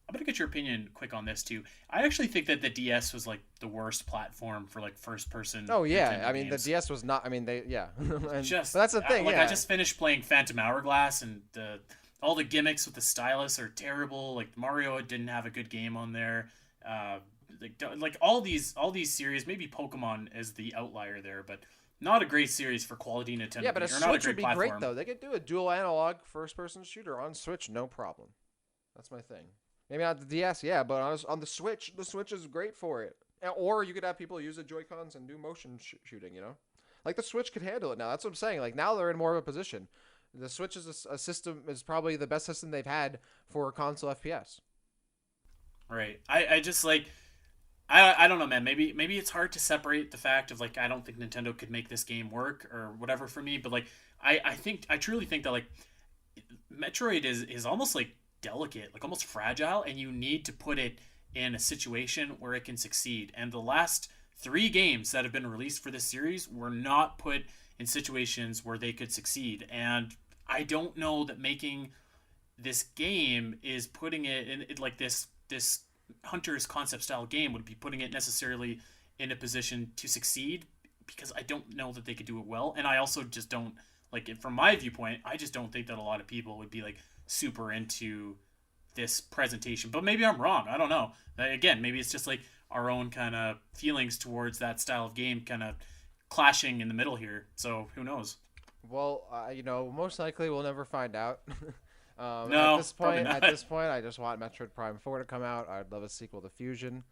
I'm gonna get your opinion quick on this too. I actually think that the DS was like the worst platform for like first person Oh yeah, I Nintendo mean the games. DS was not. I mean they yeah, but Just that's the thing. like I Yeah, just finished playing Phantom Hourglass, and the all the gimmicks with the stylus are terrible. Like Mario didn't have a good game on there. Uh, like all these series, maybe Pokemon is the outlier there, but not a great series for quality yeah, Nintendo but a game, or not a Switch would great be great platform. though. They could do a dual analog first person shooter on Switch, no problem. That's my thing. Maybe not the DS, yeah, but on the Switch is great for it. Or you could have people use the Joy Cons and do motion shooting. Like the Switch could handle it now. That's what I'm saying. Like now they're in more of a position. The Switch is a system is probably the best system they've had for console FPS. Right. I just like I don't know, man. Maybe it's hard to separate the fact of like I don't think Nintendo could make this game work or whatever for me, but like I truly think that like Metroid is almost like delicate, like almost fragile, and you need to put it in a situation where it can succeed. And the last three games that have been released for this series were not put in situations where they could succeed. And I don't know that making this game is putting it in like this Hunter's concept style game would be putting it necessarily in a position to succeed, because I don't know that they could do it well, and I also just don't like it from my viewpoint. I just don't think that a lot of people would be like super into this presentation, but maybe I'm wrong. I don't know. Again, maybe it's just like our own kind of feelings towards that style of game kind of clashing in the middle here. So who knows? Well, most likely we'll never find out. At No, this probably point, not. I just want Metroid Prime 4 to come out. I'd love a sequel to Fusion.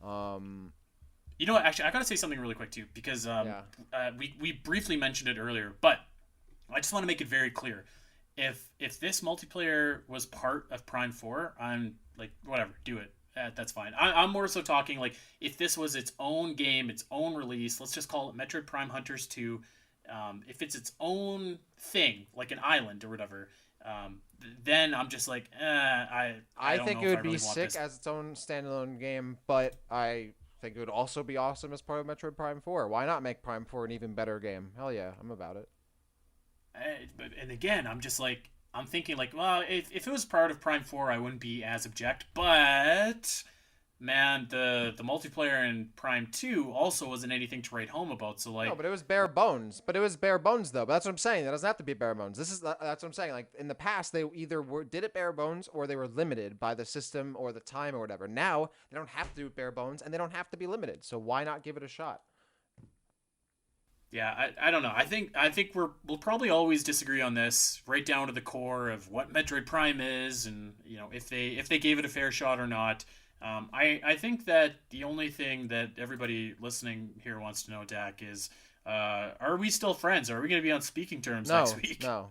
Um, You know what? Actually, I gotta say something really quick too, because yeah. we briefly mentioned it earlier, but I just want to make it very clear. If this multiplayer was part of Prime Four, I'm like whatever, do it. That's fine. I'm more so talking like if this was its own game, its own release. Let's just call it Metroid Prime Hunters 2. If it's its own thing, like an island or whatever, then I'm just like, I I don't think know it if I would be really want sick this. as its own standalone game, but I think it would also be awesome as part of Metroid Prime 4. Why not make Prime 4 an even better game? Hell yeah, I'm about it. And again, I'm just like I'm thinking like, well, if it was part of Prime Four, I wouldn't be as object. But man, the multiplayer in Prime Two also wasn't anything to write home about. So No, like, but it was bare bones. But it was bare bones though. But that's what I'm saying. That doesn't have to be bare bones. That's what I'm saying. Like in the past, they either did it bare bones or they were limited by the system or the time or whatever. Now they don't have to do it bare bones and they don't have to be limited. So why not give it a shot? yeah, I don't know. I think we'll probably always disagree on this, right down to the core of what Metroid Prime is, and if they gave it a fair shot or not. I think that the only thing that everybody listening here wants to know, Dak, is are we still friends? Are we going to be on speaking terms next No, week? no.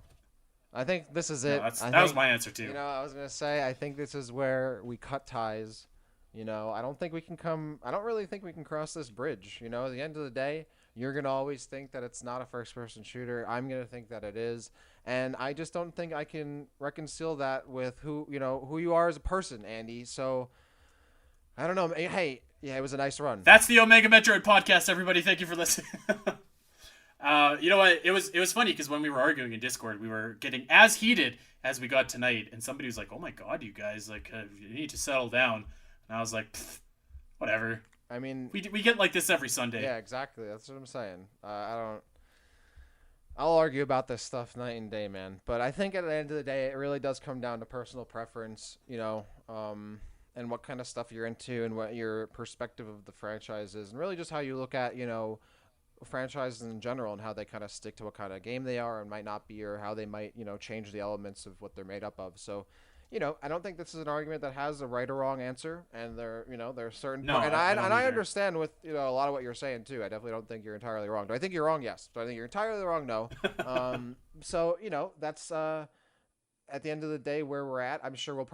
I think this is No, it. that's I that was think my answer too. I was gonna say I think this is where we cut ties. I don't think we can come. I don't really think we can cross this bridge. At the end of the day, you're gonna always think that it's not a first-person shooter. I'm gonna think that it is, and I just don't think I can reconcile that with who you are as a person, Andy. So I don't know. Hey, yeah, it was a nice run. That's the Omega Metroid podcast, everybody. Thank you for listening. You know what? It was funny because when we were arguing in Discord, we were getting as heated as we got tonight, and somebody was like, "Oh my god, you guys like you need to settle down." And I was like, "Whatever." I mean, We get like this every Sunday. yeah, exactly. That's what I'm saying. I don't. I'll argue about this stuff night and day, man. But I think at the end of the day, it really does come down to personal preference, and what kind of stuff you're into and what your perspective of the franchise is, and really just how you look at, franchises in general and how they kind of stick to what kind of game they are and might not be, or how they might, change the elements of what they're made up of. So, I don't think this is an argument that has a right or wrong answer, and there are certain No, and I don't I either. understand with a lot of what you're saying too. I definitely don't think you're entirely wrong. Do I think you're wrong? Yes. Do I think you're entirely wrong? No. So that's at the end of the day where we're at. I'm sure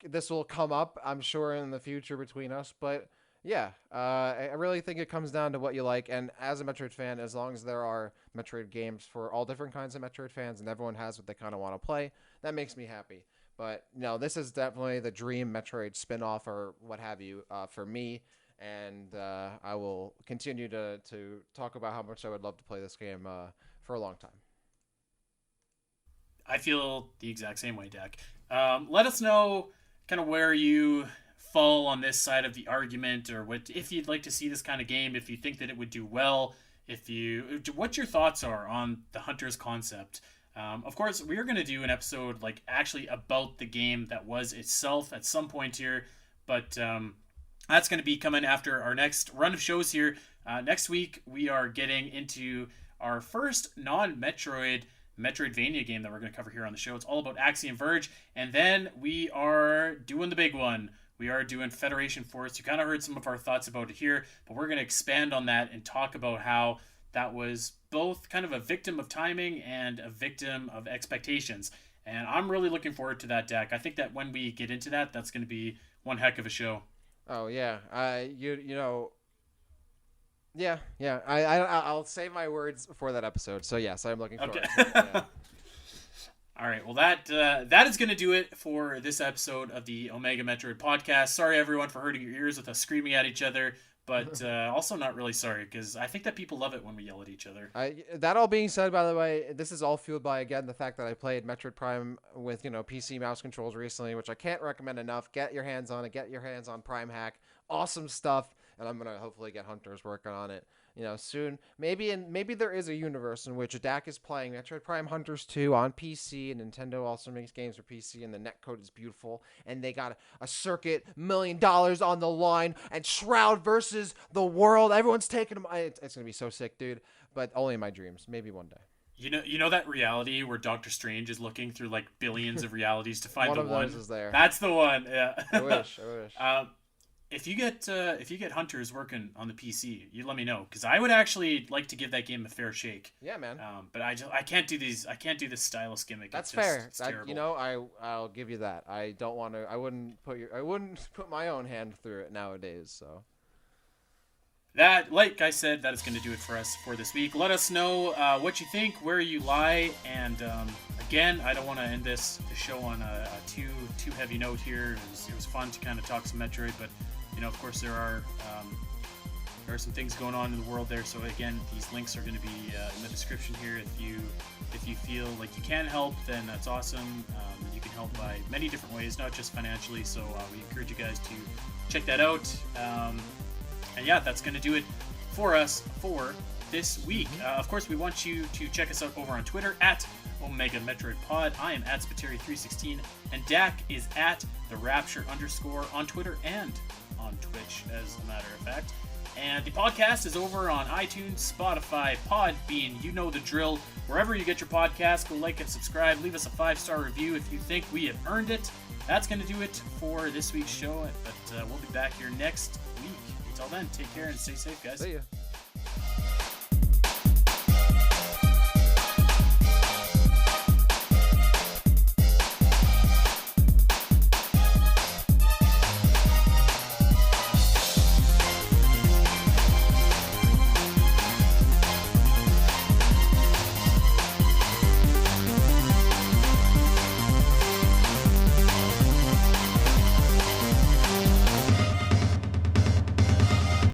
this will come up. I'm sure in the future between us, but yeah, I really think it comes down to what you like. And as a Metroid fan, as long as there are Metroid games for all different kinds of Metroid fans, and everyone has what they kind of want to play, that makes me happy. But no, this is definitely the dream Metroid spin-off or what have you for me. And I will continue to talk about how much I would love to play this game for a long time. I feel the exact same way, Dak. Let us know kind of where you fall on this side of the argument, or what if you'd like to see this kind of game, if you think that it would do well, what your thoughts are on the Hunters concept. Of course, we are going to do an episode like actually about the game that was itself at some point here, but that's going to be coming after our next run of shows here. Next week, we are getting into our first Metroidvania game that we're going to cover here on the show. It's all about Axiom Verge, and then we are doing the big one. We are doing Federation Force. You kind of heard some of our thoughts about it here, but we're going to expand on that and talk about how that was both kind of a victim of timing and a victim of expectations. And I'm really looking forward to that, Dak. I think that when we get into that, that's going to be one heck of a show. Oh yeah, yeah. I'll save my words for that episode. So yes, I'm looking forward to it. Yeah. All right, well, that is going to do it for this episode of the Omega Metroid podcast. Sorry, everyone, for hurting your ears with us screaming at each other, but also not really sorry, because I think that people love it when we yell at each other. That all being said, by the way, this is all fueled by, again, the fact that I played Metroid Prime with, PC mouse controls recently, which I can't recommend enough. Get your hands on it. Get your hands on Prime Hack. Awesome stuff, and I'm going to hopefully get Hunters working on it. Soon. Maybe there is a universe in which Dak is playing Metroid Prime Hunters 2 on PC, and Nintendo also makes games for PC, and the netcode is beautiful, and they got a circuit, $1 million on the line, and Shroud versus the world. Everyone's taking them. It's gonna be so sick, dude. But only in my dreams. Maybe one day. You know that reality where Doctor Strange is looking through like billions of realities to find one the of one. those is there. That's the one. Yeah. I wish. If you get Hunters working on the PC, you let me know, because I would actually like to give that game a fair shake. Yeah, man. But I can't do these. I can't do this stylus gimmick. That's fair. It's terrible. I'll give you that. I don't want to. I wouldn't put my own hand through it nowadays. So. That, like I said, that is going to do it for us for this week. Let us know what you think, where you lie, and again, I don't want to end the show on a too heavy note here. It was fun to kind of talk some Metroid, but of course, there are some things going on in the world there. So again, these links are going to be in the description here. If you feel like you can help, then that's awesome. You can help by many different ways, not just financially. So we encourage you guys to check that out. And yeah, that's going to do it for us for this week. Of course, we want you to check us out over on Twitter at Omega Metroid Pod. I am at Spiteri316, and Dak is at the Rapture _ on Twitter and on Twitch, as a matter of fact. And the podcast is over on iTunes, Spotify, Podbean. You know the drill. Wherever you get your podcast, go like and subscribe. Leave us a 5-star review if you think we have earned it. That's going to do it for this week's show, but we'll be back here next week. Until then, take care and stay safe, guys. See ya.